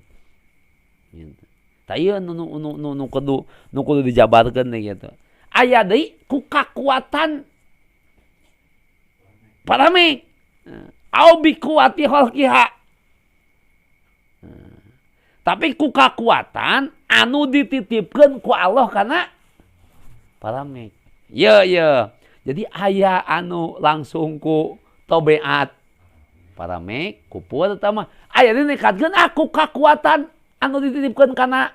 Gitu. Tah ieu nu kudu dijabarkeun gitu. Aya deui ku kakuatan paramik. Au bi kuwati khalqiha. Tapi ku kakuatan anu dititipkeun ku Allah kana paramik. Ye. Jadi aya anu langsung ku tobeat paramek kupur tama. Aya ini nekatkeun aku kakuatan anu dititipkeun kana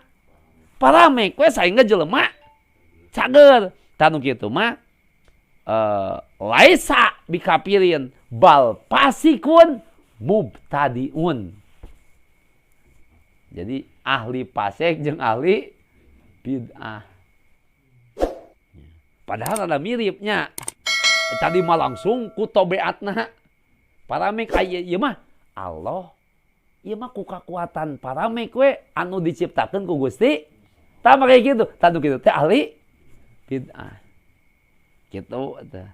paramek we saengga jelema cager. Tanu kitu mah laisa bikapirin bal pasikun mubtadiun. Jadi ahli pasek jeung ahli bid'ah. Padahal ada miripnya. Tadi mah langsung ku tobeatna. Paramek aya ieu mah Allah. Ieu mah ku kakuatan paramek we anu diciptakeun ku Gusti. Tah make kitu. Tanu kitu teh ahli bid'ah. Kitu teh.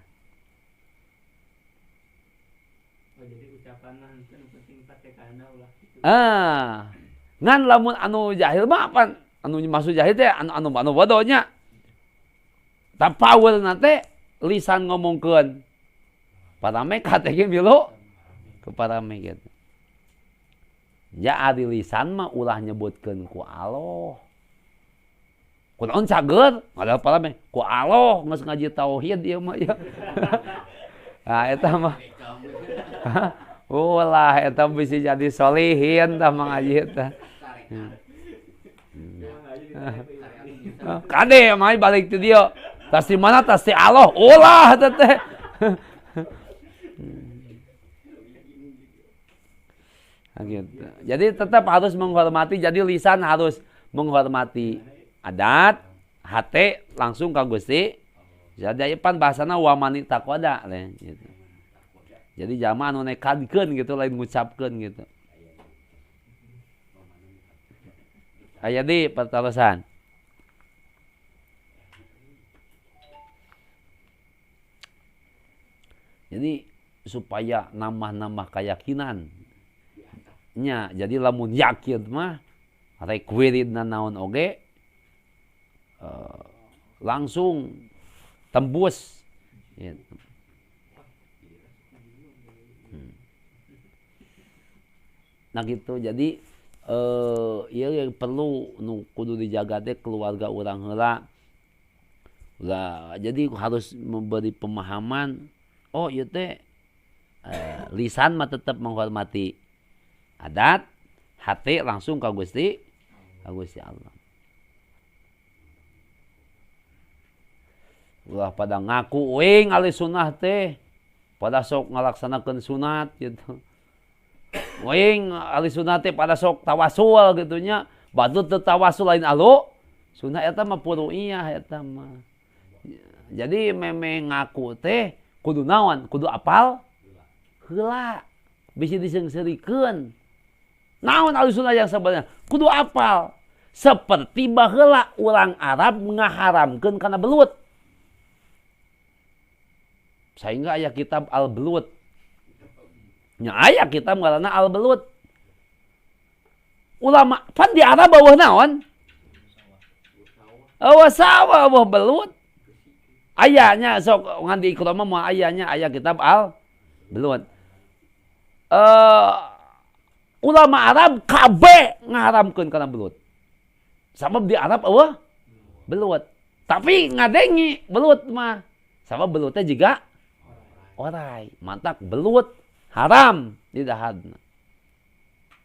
Oh, jadi ucapanna henteu penting patekana ulah kitu. Ngan lamun anu jahil mah apa? Anu maksud jahil teh anu bodoh nya. Tak power nate lisan ngomongkeun. Paramek hate ge milu ke paramek gitu. Ya ari lisan mah ulah nyebutkeun ku Allah. Kunaon cager? Ngada paramek ku Allah geus ngaji tauhid ieu mah ya. Nah eta mah. Ulah eta bisa jadi solihin tah ngaji eta. Kade mah balik ti dieu. Tas di mana tas di Allah ulah teh. Gitu. Jadi tetap harus menghormati. Jadi lisan harus menghormati adat, hati langsung ka Gusti. Jadi pan bahasana wa mani taqwada gitu. Jadi jamaah anu nekadkeun gitu lain ngucapkeun gitu. Aya di pertarosan. Jadi supaya nambah-nambah keyakinan nya, jadi lamun yakin mah rek wiridna naon oge langsung tembus gitu. Nah gitu, jadi ieu yang perlu nu kudu dijaga teh keluarga urang heula. Ulah jadi harus memberi pemahaman. Oh ieu teh lisan mah tetap menghormati adat, hati langsung ka Gusti Allah. Ulah pada ngaku wing ali sunah teh, pada sok ngalaksanakeun sunat gitu. Wing ali sunat teh pada sok tawasul gitu nya, batu teu tawasul lain alu. Sunah eta mah puru'iyah eta mah. Jadi meme ngaku teh kudu naon? Kudu apal heula. Bisa disengsirikeun. Naon ahli sunnah yang sebenarnya? Kudu apal. Seperti baheula urang Arab ngaharamkeun kana belut. Sehingga aya kitab Al-Belut. Nya aya kitab ngaranna Al-Belut. Ulama pan di Arab bawah naon? Eueuh sawah bawah belut. Ayahnya sok ngan di Iqra mah ayahnya aya kitab Al-Belut. Ulama Arab kabeh ngaharamkeun kana belut. Sabab di Arab eueuh belut. Tapi ngadengi belut mah. Sabab belutnya juga orai. Mantak belut haram di dahadna.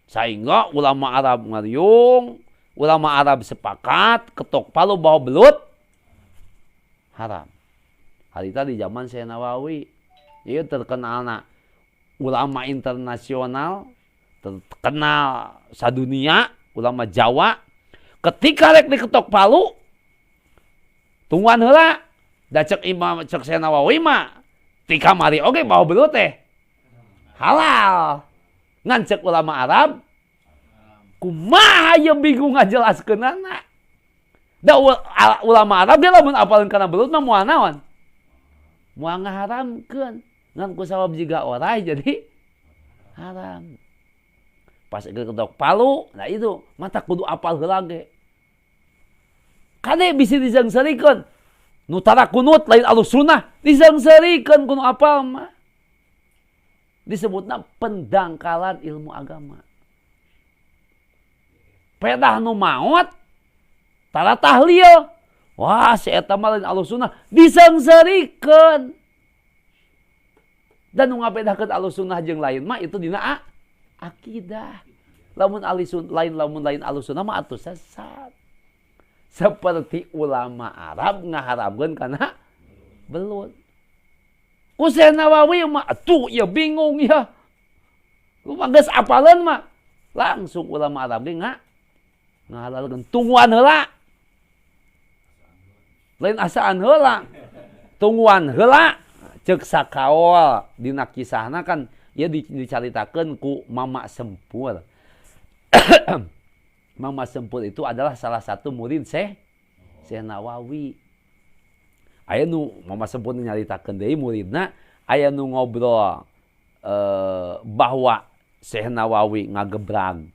Sehingga ulama Arab ngariung, ulama Arab sepakat ketok palu bahwa belut haram. Harita di zaman Syekh Nawawi, ieu terkenalna ulama internasional, terkenal sadunia, ulama Jawa. Ketika rek diketok palu, tungguan heula, da cek Imam cek Syekh Nawawi mah, ti kamari oge bawa belut teh halal. Ngan cek ulama Arab, kumaha ye bingung ngajelaskeunana. Da ulama Arab dia lamun apalin kana belut mah moal naon? Moal ngaharamkeun. Ngan ku sabab jiga orai jadi haram. Pas ketok palu, nah itu mata kudu apal heula ge. Kade bisa disengsarikeun. Nu tara kunut lain alus sunnah disengsarikeun kudu apal mah. Disebutna pendangkalan ilmu agama. Pedah nu maot tara tahlil. Wah, si eta mah lain alus sunnah disengsarikeun. Dan nu ngabedahkeun alus sunnah jeung lain mah itu dina akidah. Lamun lain alus sunnah mah atuh sesat. Seperti ulama Arab ngaharamkeun kana belut. Ku Syekh Nawawi mah atuh ya bingung ya. Lu mah geus apaleun mah langsung ulama Arab ge ngahalalkeun tungguan heula. Lain asaan heula. Tungguan heula ceuk sakaol dina kisahna kan ieu dicaritakeun ku Mama Sempul. Mama Sempul itu adalah salah satu murid Syekh Nawawi. Aya nu Mama Sempul nyaritakeun deui muridna, aya nu ngobrol bahwa Syekh Nawawi ngagebrag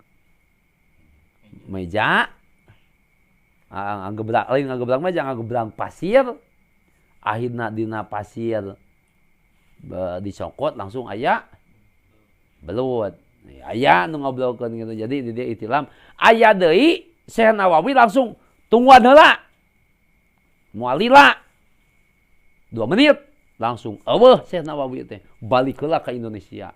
meja, ngagebrag meja, ngagebrag pasir. Akhirna dina pasir dicokot langsung aya belut. Aya nu ngobrolkeun gitu. Jadi di dieu itilam aya deui Syekh Nawawi langsung tungguan heula. Moal lila 2 menit langsung eueuh Syekh Nawawi teh balik heula ka Indonesia.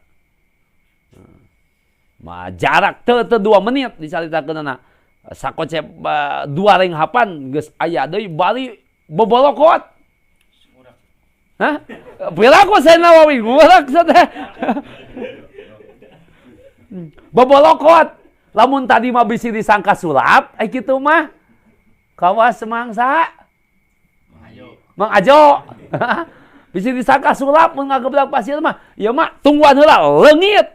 Mah jarak teu 2 menit dicaritakeunana. Sakocep 2 renghapan geus aya deui bari bobolokot. Hah? Piraku Syekh Nawawi ngurak teh. Bobolokot. Lamun tadi mah bisi disangka sulap, kitu mah kawas semangsa. Mang Ajo. Bisi disangka sulap mun ngageblag pasir mah, ieu mah tungguan heula leungit.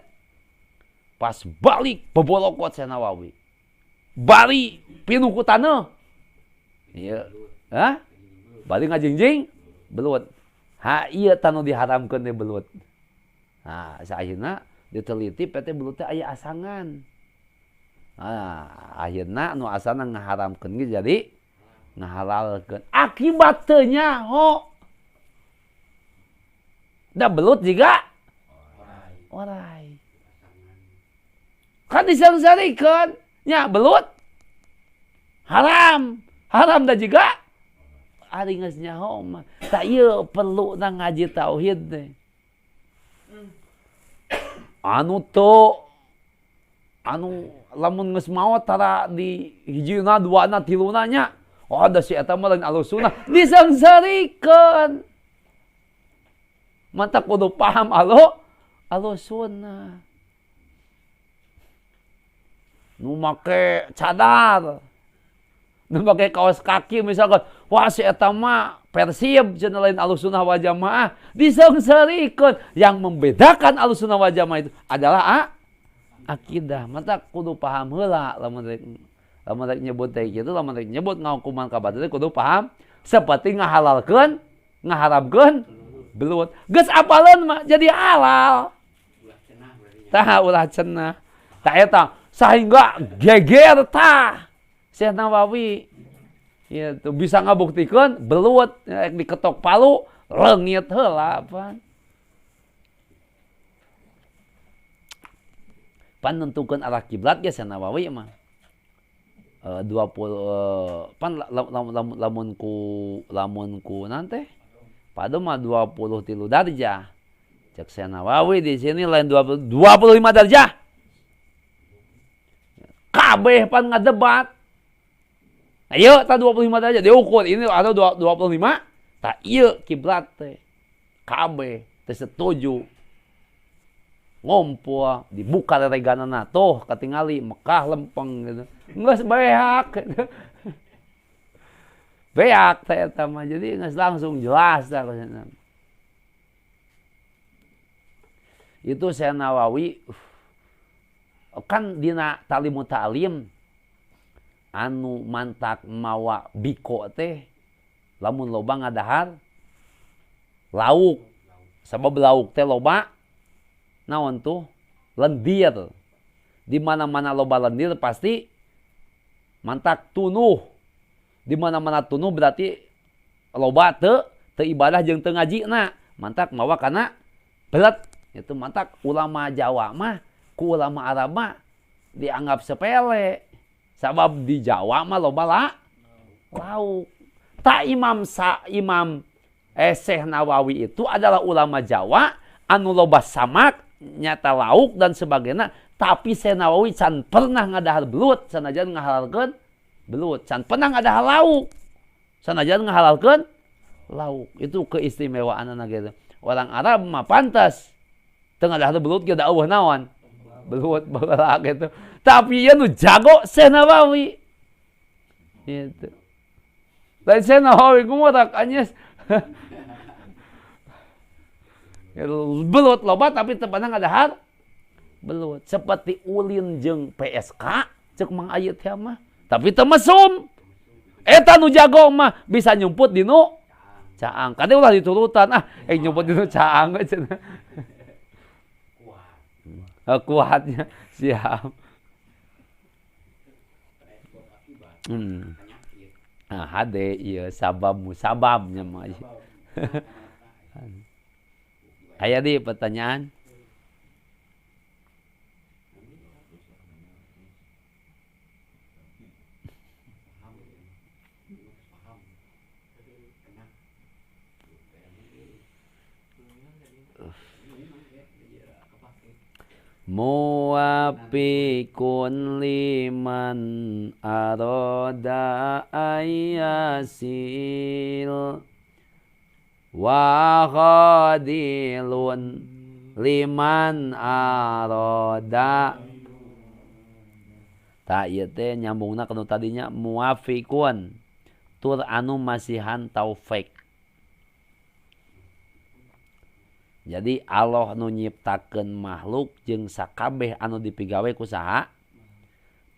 Pas balik bobolokot Syekh Nawawi. Bari pinuh ku taneuh. Ieu. Hah? Bari ngajingjing belut. Ha ieu tanu diharamkeun teh belut. Nah, saeyeuna diteliti PT belut teh aya asangan. Nah, akhirna nu asana ngaharamkeun ge jadi ngahalalkeun. Akibat teu nyaho. Da belut juga orai. Kan disangsarikeun nya belut haram. Haram da juga ari geus nyaho mah. Tah ieu perlu na ngaji tauhid teh. Anu lamun geus maot tara di hijina, duana, tiluna nya. Oh, da si eta mah lain Ahlussunnah disangsarikeun. Mata kudu paham Ahlussunnah. Nu make cadar, nu make kaos kaki misalkan, wah si eta mah Persib cenah lain Ahlussunnah wal Jamaah, disangsarikeun. Yang membedakan Ahlussunnah wal Jamaah itu adalah akidah. Mata kudu paham heula lamun rek nyebut teh kitu, lamun rek nyebut ngahukuman ka batur kudu paham seperti ngahalalkeun, ngaharamkeun belut. Geus apaleun mah jadi halal. Tah ulah cenah. Tah eta sehingga geger tah Syekh Nawawi itu bisa ngabuktikeun belut diketok palu leungit heula pan. Pan nentukeun arah kiblat ge Syekh Nawawi mah 20 pan lamun ku nanti pada mah 23 darjah. Cek Syekh Nawawi di sini lain 25 darjah. Kabeh pan ngadebat. Ayo ta 25 darjah diukur ini ada 25. Tak ieu kiblat teh. Kabeh teh setuju. Ngumpul dibuka reganana tuh katingali Mekah lempeng gitu. Geus beak. Beak teh eta mah jadi geus langsung jelas tah itu Syekh Nawawi kan dina Ta'limut Ta'lim anu mantak mawa biko teh lamun loba ngadahar lauk sabab lauk teh loba naon tuh lendir. Di mana-mana loba lendir pasti mantak tunuh. Di mana-mana tunuh berarti loba teu ibadah jeung teu ngajina. Mantak mawa kana belet. Itu mantak ulama Jawa mah ku ulama Arab mah dianggap sepele. Sabab di Jawa mah loba lauk. Tak Imam Syekh Nawawi itu adalah ulama Jawa anu loba samak nyata lauk dan sebagainya, tapi Syekh Nawawi can pernah ngadahar belut sanajan ngahalalkeun belut, can pernah ngadahar lauk sanajan ngahalalkeun lauk. Itu keistimewaanna gitu. Orang Arab mah pantas teu ngadahar belut ge da eueuh naon belut baheula gitu, tapi ieu nu jago Syekh Nawawi gitu. Lain Syekh Nawawi kumaha anyes belut loba tapi teu pernah ngadahar belut. Seperti ulin jeung PSK cek Mang Ayet teh mah, tapi teu mesum. Eta nu jago mah bisa nyumput di nu caang. Kade ulah diturutan nyumput di nu caang cenah. Kuatnya siap. Hade ieu sababnya mah. Aya di pertanyaan? Muwafiqun liman arada ayasil wa khadilun liman arada Tak ieu teh nyambungna kana tadinya muafiqun. Tur anu masihan taufik. Jadi Allah nu nyiptakeun makhluk jeung sakabeh anu dipigawe ku saha?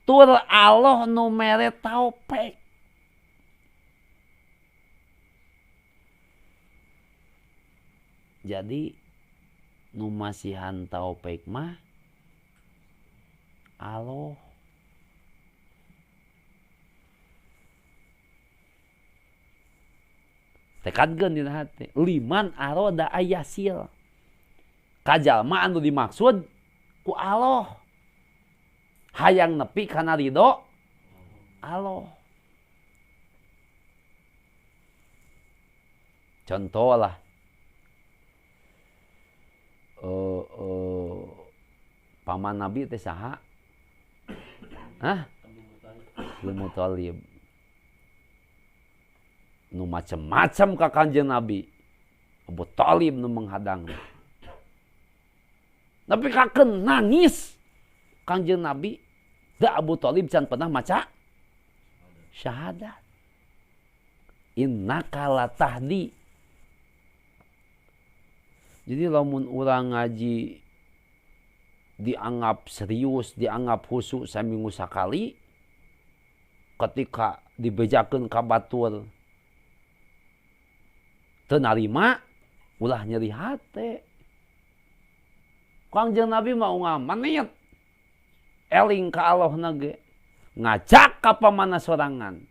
Tur Allah nu mere taufik. Jadi nu masihan taufik mah Allah. Tekadkeun dina hati. Liman aroda ayasil. Kajalma anu dimaksud ku Allah. Hayang nepi kana ridho Allah. Contoh lah. Paman Nabi teh saha? Hah? Abu Thalib. Nu macam-macam ka Kanjeng Nabi. Abu Thalib nu menghadang. Tapi kakeun nangis Kanjeng Nabi. Da Abu Thalib can pernah maca syahadat. Innaka latahdi. Jadi lamun urang ngaji dianggap serius, dianggap khusyuk saminggu sakali, ketika dibejakeun ka batur teu narima, ulah nyeri hate. Kanjeng Nabi mah ngamenit eling ka Allahna ge, ngajak ka pamana sorangan,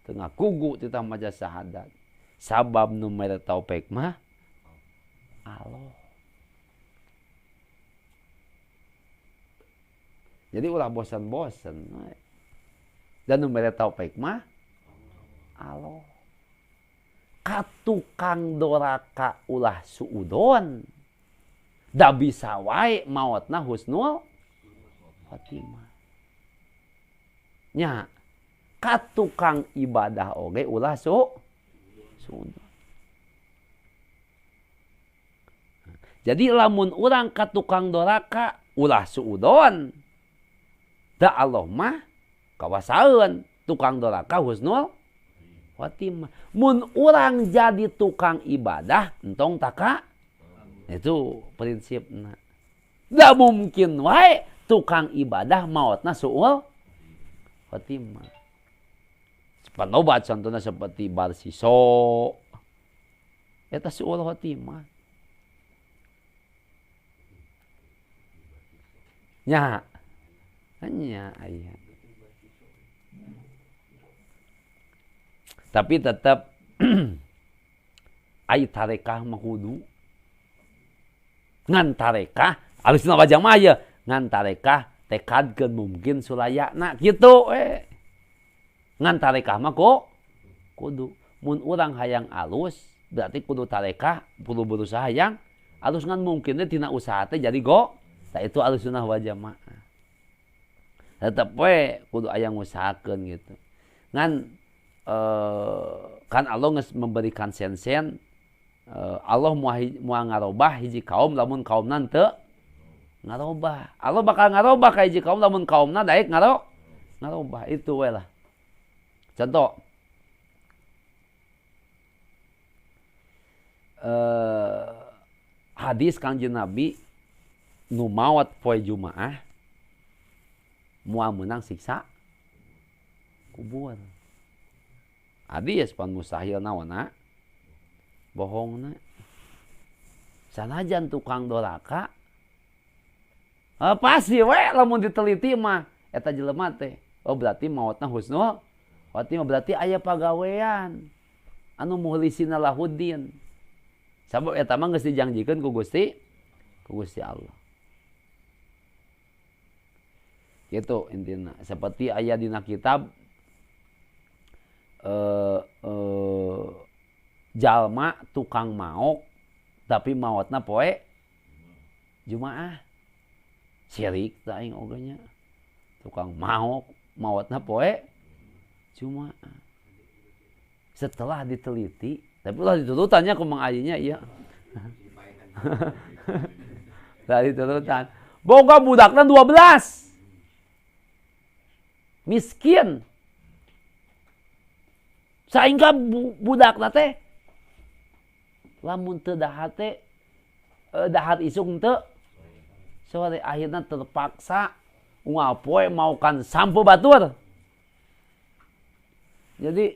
teu ngakugu ti maca syahadat. Sabab nu mere taufik mah Allah. Jadi ulah bosan-bosan. Dan nu mere taufik mah Allah. Katukang doraka ulah suudon. Da bisa wae maotna husnul khotimah. Nya katukang ibadah oge ulah suudon. Jadi lamun urang ka tukang doraka ulah suudon. Da Allah mah kawasaeun tukang doraka husnul khotimah. Mun urang jadi tukang ibadah entong taka itu prinsipna. Da mungkin wae tukang ibadah maotna suul khotimah. Panobat contohna seperti Barsiso eta suul khotimah. Nya hanya ayat. Tapi tetap ai tarekah mah kudu ngan tarekah alusna wajang mah aya ngan tarekah tekadkeun mungkin sulayana kitu ngan tarekah mah kudu mun urang hayang alus berarti kudu tarekah kudu berusaha hayang alus ngan mungkin teh tina usaha teh jadi Nah itu Ahlussunnah wal Jamaah. Tetep we kudu aya ngusahakeun gitu. Ngan kan Allah geus memberikan sen-sen Allah moal ngarobah hiji kaum lamun kaumna teu ngarobah. Allah bakal ngarobah ka hiji kaum lamun kaumna daek ngarobah. Itu we lah. Contoh hadis Kanjeng Nabi nu maot poe Jumaah moal meunang siksa kubur. Hadis pan mustahil naonna bohongna. Sanajan tukang doraka pasti we lamun diteliti mah eta jelema teh oh berarti maotna husnul khotimah berarti aya pagawean anu mukhlisina lahuddin. Sabab eta mah geus dijanjikeun ku Gusti Allah. Gitu intina. Seperti aya dina kitab jalma tukang maok tapi maotna poe Jumaah. Syirik tah aing ogenya. Tukang maok maotna poe Jumaah. Setelah diteliti, tapi ulah ditututannya ku Mang Ayinya ieu. Lah ditututan. Boga budakna 12. miskin. Sehingga budak teh lamun teu dahar teh dahar isuk teu sore akhirna terpaksa ngapoe maukan sampo batur. Jadi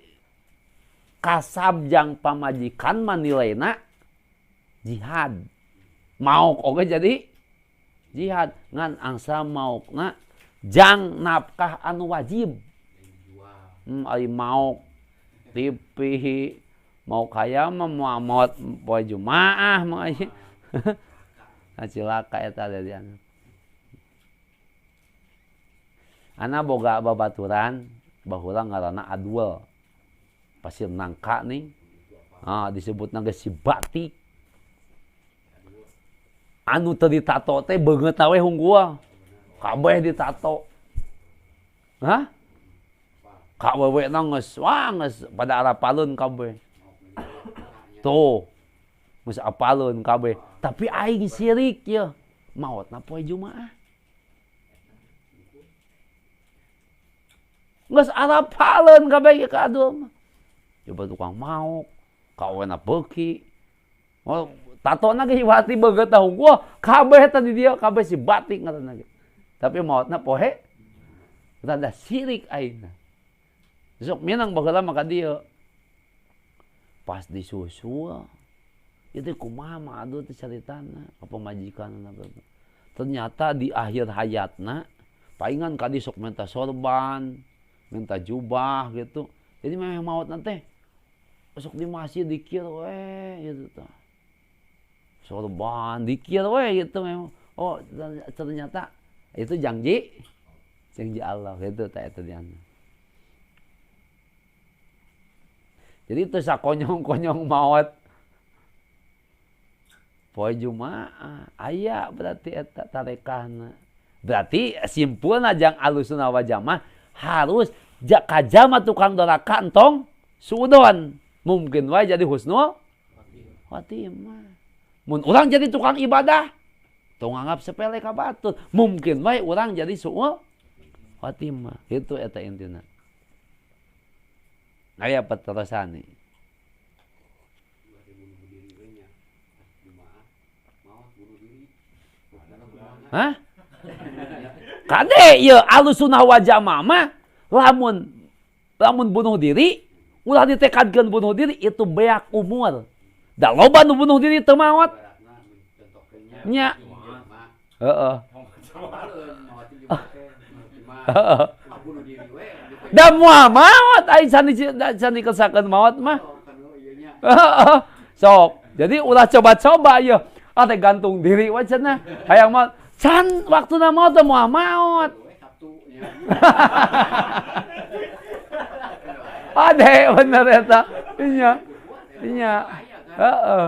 kasabjang pamajikan mah nilaina jihad. Mauk oge jadi jihad. Ngan angsa maukna jang nafkah anu wajib. Ari mauk tipi mau kaya mah muamot poe Jumaah mah aya. Cilaka eta dadiana. Ana boga babaturan baheula ngaranna Adwel. Pasir Nangka nih. Disebutna geus si batik. Anu teu ditato teh beungeut we hunggul. Kabeh ditato. Hah? Ka wewena geus pada arapaleun kabeh. Tuh. Geus apaleun kabeh. Tapi aing sirik ya. Maotna poe Jumaah. Geus arapaleun kabeh ka Adwel mah. Coba tukang mau, kawena beuki. Oh, tatona ge hiwati beungeut hunggul, kabeh teh di dieu, kabeh si batik ngaranna ge. Tapi maotna poe rada sirik aingna. Sok minang baheula mah ka dieu. Pas disusul, itu kumaha mah aduh teh caritana ka pamajikanna. Ternyata di akhir hayatna paingan kadi sok minta sorban, minta jubah gitu. Jadi memang maotna teh sok di masjid dikir we gitu tah. Sorban dikir we gitu memang. Oh, ternyata itu janji Allah gitu tah eta diana. Jadi itu sakonyong-konyong maot poe Jumaah aya berarti eta tarekahna. Berarti simpulna jang Ahlussunnah wal Jamaah harus kajama tukang doraka entong suudon. Mungkin wae jadi husnul khotimah. Mun urang jadi tukang ibadah, tong anggap sepele ka batur. Mungkin wae urang jadi suul khotimah. Itu eta intina. Aya peterusan nih. Hah? Kade ieu Ahlussunnah wal Jamaah mah lamun bunuh diri ulah ditekadkeun bunuh diri itu beak umur. Da loba nu bunuh diri teu maot. Nya. Heeh. Heeh. Da moal maot ai sani kesakeun maot mah. Heeh. Sok. Jadi ulah coba-coba ieu. Teh gantung diri we cenah. Hayang maot. Can waktuna maot teh moal maot. Ade bener eta. Iya. Iya. Heeh.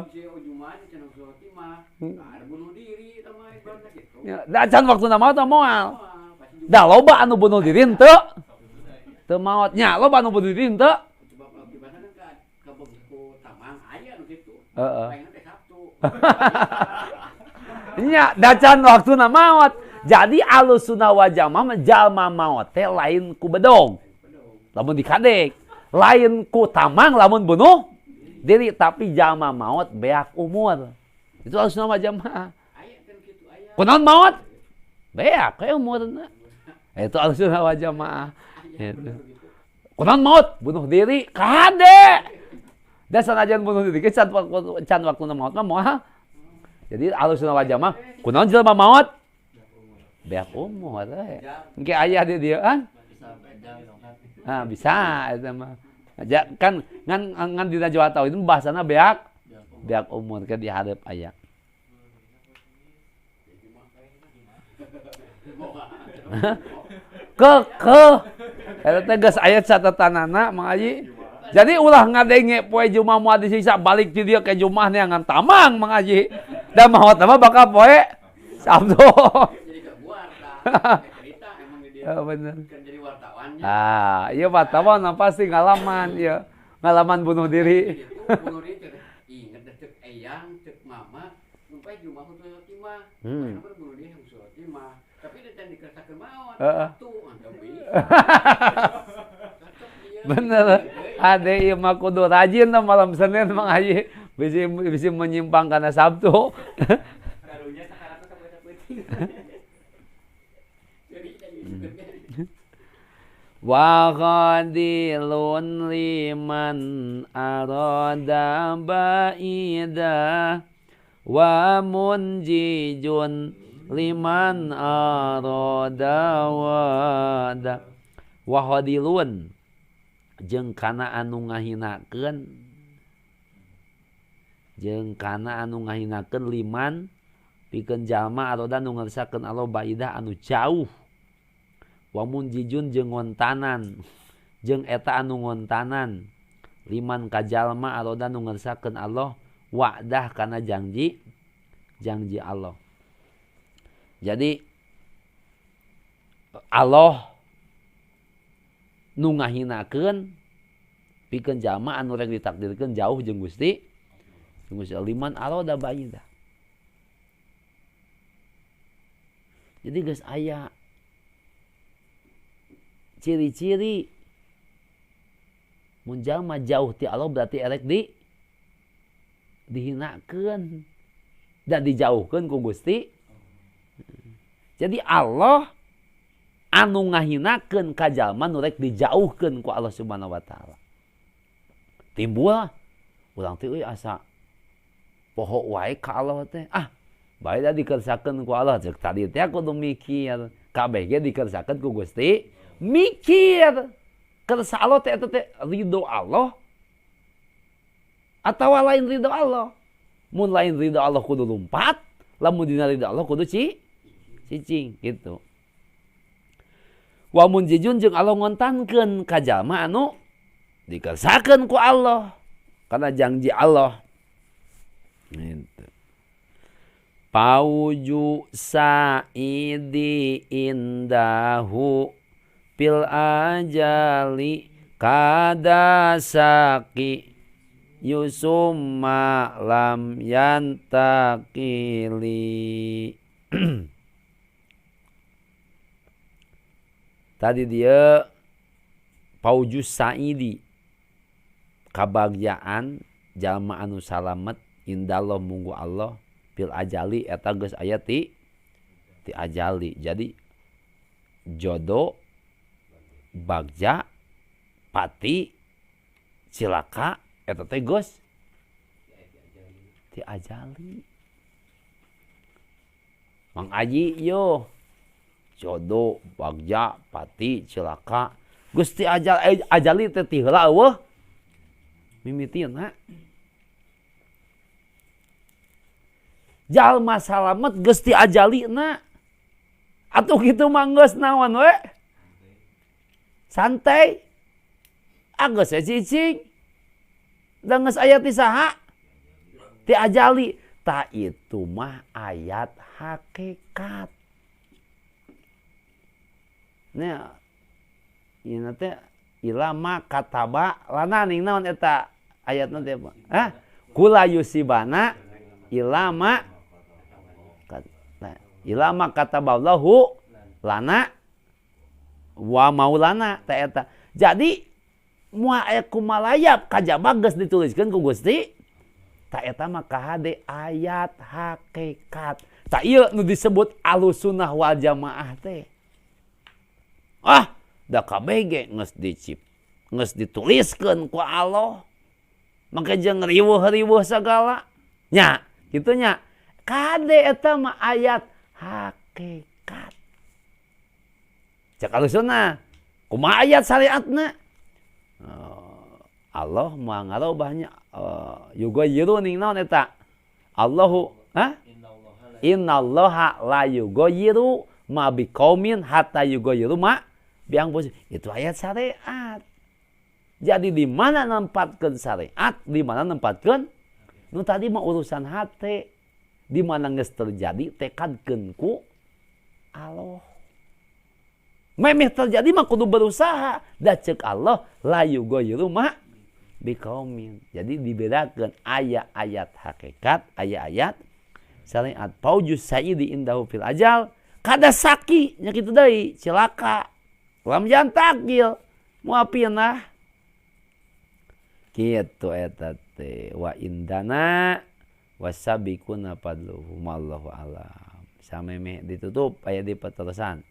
Da can waktuna maot teh moal. Da loba anu bunuh diri henteu. Teu maot nya, loba anu bunuh diri henteu. Heeh. Nya, da can waktuna maot. Jadi Ahlussunnah wal Jamaah jalma maot teh lain ku bedog. Lamun dikadek. Lain ku tamang lamun bunuh diri, tapi jalma maut beak umur. Itu Ahlussunnah wal Jamaah. Kunaon maut? Beak we umurna. Itu Ahlussunnah wal Jamaah. Itu. Kunaon maut? Bunuh diri. Kade. Da sanajan bunuh diri can waktuna maut mah moal. Jadi Ahlussunnah wal Jamaah kunaon jelema maut? Beak umur we. Engke aya di dieu kan? Bisa eta mah. Kan ngan dina Jawa Tau itu bahasana beak umur ke di hareup aya. Eta teh geus aya catatanana Mang Haji. Jadi ulah ngadenge poe Jumaah moal disiksa balik ti dieu ke Jumaah neangan tamang Mang Haji. Da maot mah bakal poe Sabtu. Jadi kebuar tah. Cerita emang dia. Oh bener. Jadi wartawannya. Iya wartawan pasti ngalaman ya. Ngalaman bunuh diri. Bunuh diri inget cek eyang, cek mama, sampai Jumaah Husnul Khotimah. Bunuh diri Husnul Khotimah. Tapi dia can dikesakeun maot. Tuh, Bener. Ade ieu mah kudu rajin tah malam Senin Mang Haji. Bisi menyimpang kana Sabtu. Karunya sakarana sampai penting. Wa qadilun liman arada ba'ida wa munjijun liman arada wada wa qadilun jeung kana anu ngahinakeun liman pikeun jalma arada anu ngarsakeun Allah baidah anu jauh wa munjijun jeung ngontanan jeung eta anu ngontanan liman ka jalma aroda nu ngarsakeun Allah wa'dah kana janji Allah. Jadi Allah nu ngahinakeun pikeun jalma anu rek ditakdirkeun jauh jeung Gusti liman aroda baidah. Jadi geus aya ciri-ciri mun jalma jauh ti Allah berarti erek dihinakeun dan dijauhkeun ku Gusti. Jadi Allah anu ngahinakeun ka jalma nu rek dijauhkeun ku Allah Subhanahu wa taala. Timbul urang teh euy asa poho wae ka Allah teh. Bae da dikersakeun ku Allah ceuk tadi teh kudu mikir kabeh ge dikersakeun ku Gusti. Mikir kersa Allah teh ridho Allah atau lain ridho Allah. Mun lain ridho Allah kudu lumpat, lamun dina ridho Allah kudu cicing gitu. Wa mun jijun jeung Allah ngontankeun ka jalma anu dikersakeun ku Allah karena janji Allah. Gitu. Pauju saidi indahu pil ajali kada saki yusumma lam yantakili. Tadi dia paujus saidi kabagyaan jalma anu salamet indallah munggu Allah pil ajali eta geus aya ti ajali. Jadi jodoh bagja pati cilaka eta teh geus ti ajali. Mang Aji yo jodoh bagja pati cilaka geus ti ajali teh ti heula eueuh mimitina. Jalma salamet geus ti ajalina atuh kitu mah geus naon we santai geus cicing da geus aya ti saha ti ajali ta itu mah ayat hakikat. Nya ieu teh ilama kataba lana ning naon eta ayatna teh kula yusibana ilama kataballahu lana wa maulana ta eta. Jadi moal aya kumalayap kajaba geus dituliskeun ku Gusti ta eta mah kahade ayat hakikat. Ta ieu nu disebut Ahlussunnah wal Jamaah teh. Da kabeh ge geus dituliskeun ku Allah. Maka jeung riweuh-riweuh sagala. Nya, kitu nya. Kade eta mah ayat hakikat. Cek Ahlussunnah, kumaha ayat syariatna? Allah moal ngarobahnya yughayyiru ning naon eta? Allahu Innallaha la yughayyiru ma biqaumin hatta yughayyiru ma bi anfusihim. Itu ayat syariat. Jadi di mana nempatkeun syariat, di mana nempatkeun nu tadi mah urusan hate. Di mana geus terjadi tekadkeun ku Allah. Memeh terjadi mah kudu berusaha. Da ceuk Allah la yughayyiru ma biqaumin. Jadi dibedakeun aya ayat hakikat, aya ayat syariat. Paujus sayyidi indahu fil ajal kada saki nya kitu deui cilaka. Lam jantakil muapinah kitu eta teh wa indana wasabiquna fadluhum wallahu alam. Sameme ditutup aya di peterusan.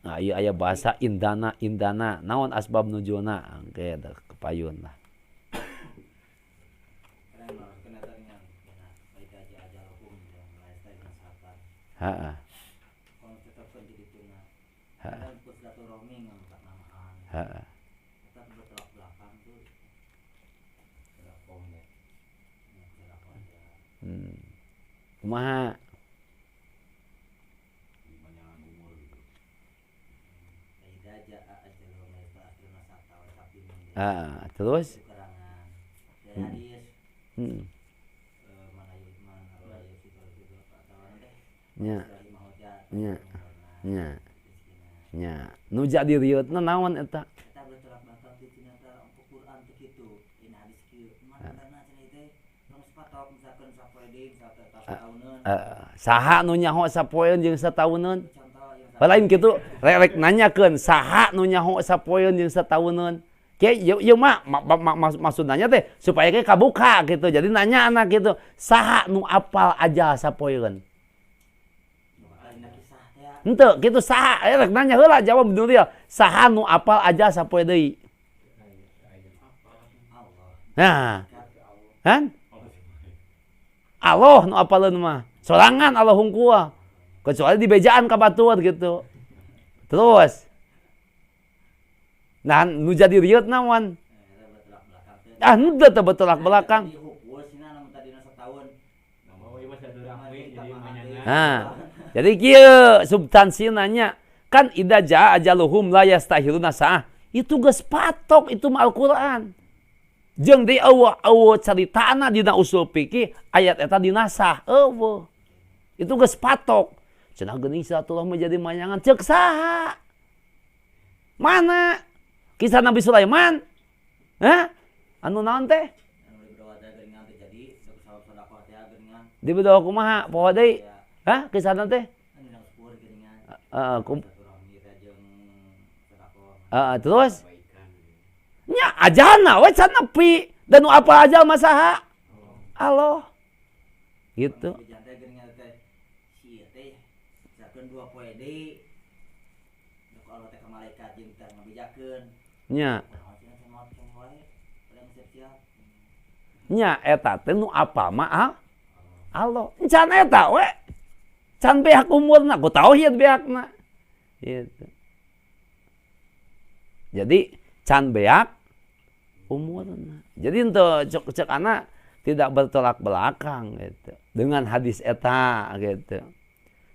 Nah, ieu aya bahasa indana naon asbab nuzulna engke kepayun lah. Heeh. Heeh. Kumaha? Terus? Nya. Nu jadi rieutna naon eta? Saha nu nyaho sapoeun jeung satauneun? Lain kitu, rek nanyakeun saha nu nyaho sapoeun jeung satauneun? Ke ieu mah maksud nanya teh supaya ke kabuka gitu. Jadi nanya anak gitu, saha nu apal aja sapoeun? Henteu, kitu saha, rek nanya heula jawab nu dia. Saha nu apal aja sapoe deui? Nah. Kan? Allah nu apaleun mah. Sorangan Allah hungkul. Kecuali dibejaan ka batur gitu. Terus nah, nu jadi rieut naon? Nu teu betulak belakang. Nah, jadi kieu substansi nanya kan idza jaa ajaluhum la yastahiluna sa'ah. Itu geus patok itu mah Al-Qur'an. Jeung di eueuh caritana dina usul fikih ayat eta dinasah eueuh. Itu geus patok. Cenah geuning silaturahmi menjadi mayangan ceuk saha? Mana? Kisah Nabi Sulaiman? Hah? Anu naon teh? Di bedoa kumaha? Poho deui. Hah? Kisahna teh? Terus? Nya ajalna we can nepi. Dan nu apa ajal masaha? Allah. Gitu. Nya eta teh nu apa mah Allah. Can eta we. Can beak umurna ku tauhid beakna. Gitu. Jadi can beak umurna. Jadi ento cek anak tidak bertolak belakang gitu. Dengan hadis eta gitu.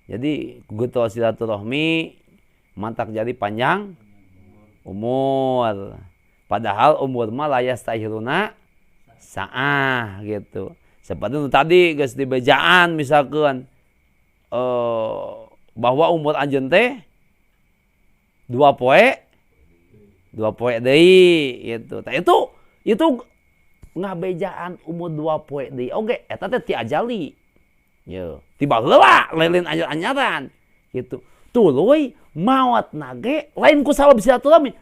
Jadi guto silaturahmi mantak jadi panjang umur. Padahal umur mah la yastahiluna sa'ah gitu. Seperti tadi geus dibejaan misalkan bahwa umur anjeun teh 2 poe deui gitu. Tah itu ngabejaan umur 2 poe deui oge eta teh ti ajali. Yo, tiba heula lain anyar-anyaran gitu. Tuluy maot nage lain ku sabab silaturahmi.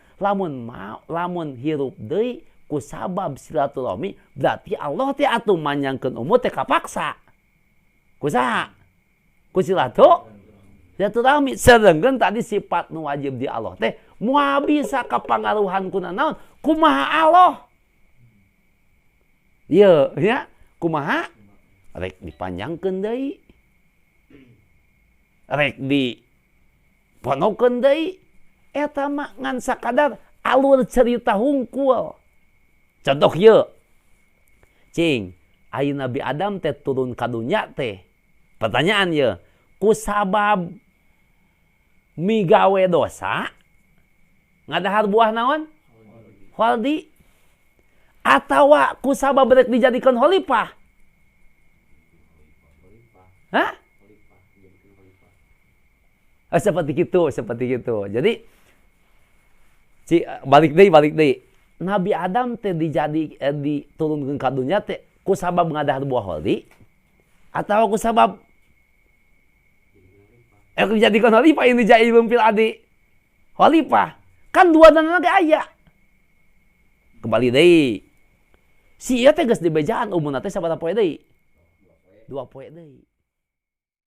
Lamun hirup deui ku sabab silaturahmi berarti Allah teh atuh manyangkeun umur teh kapaksa. Ku saha? Ku silaturahmi. Sedengkeun tadi sifat nu wajib di Allah teh moal bisa kapangaruhan kuna naon? Kumaha Allah? Ieu ya, kumaha? Rek dipanjangkeun deui. Rek diponokeun deui. Eta mah ngan sakadar alur cerita hungkul. Contoh ieu. Cing, ayeuna Nabi Adam teh turun ka dunya teh. Pertanyaan ieu, ku sabab migawe dosa ngadahar buah naon? Khaldi. Atawa ku sabab rek dijadikeun khalifah? Hah? Seperti gitu. Jadi balik deui. Nabi Adam teh diturunkeun ka dunya teh ku sabab ngadahar buah khaldi atawa ku sabab dijadikan khalifah ini jailun fil adi. Khalifah. Kan dua dana ge aya. Kembali deui. Si ieu teh geus dibejaan umurna teh sabaraha poe deui? 2 poe deui.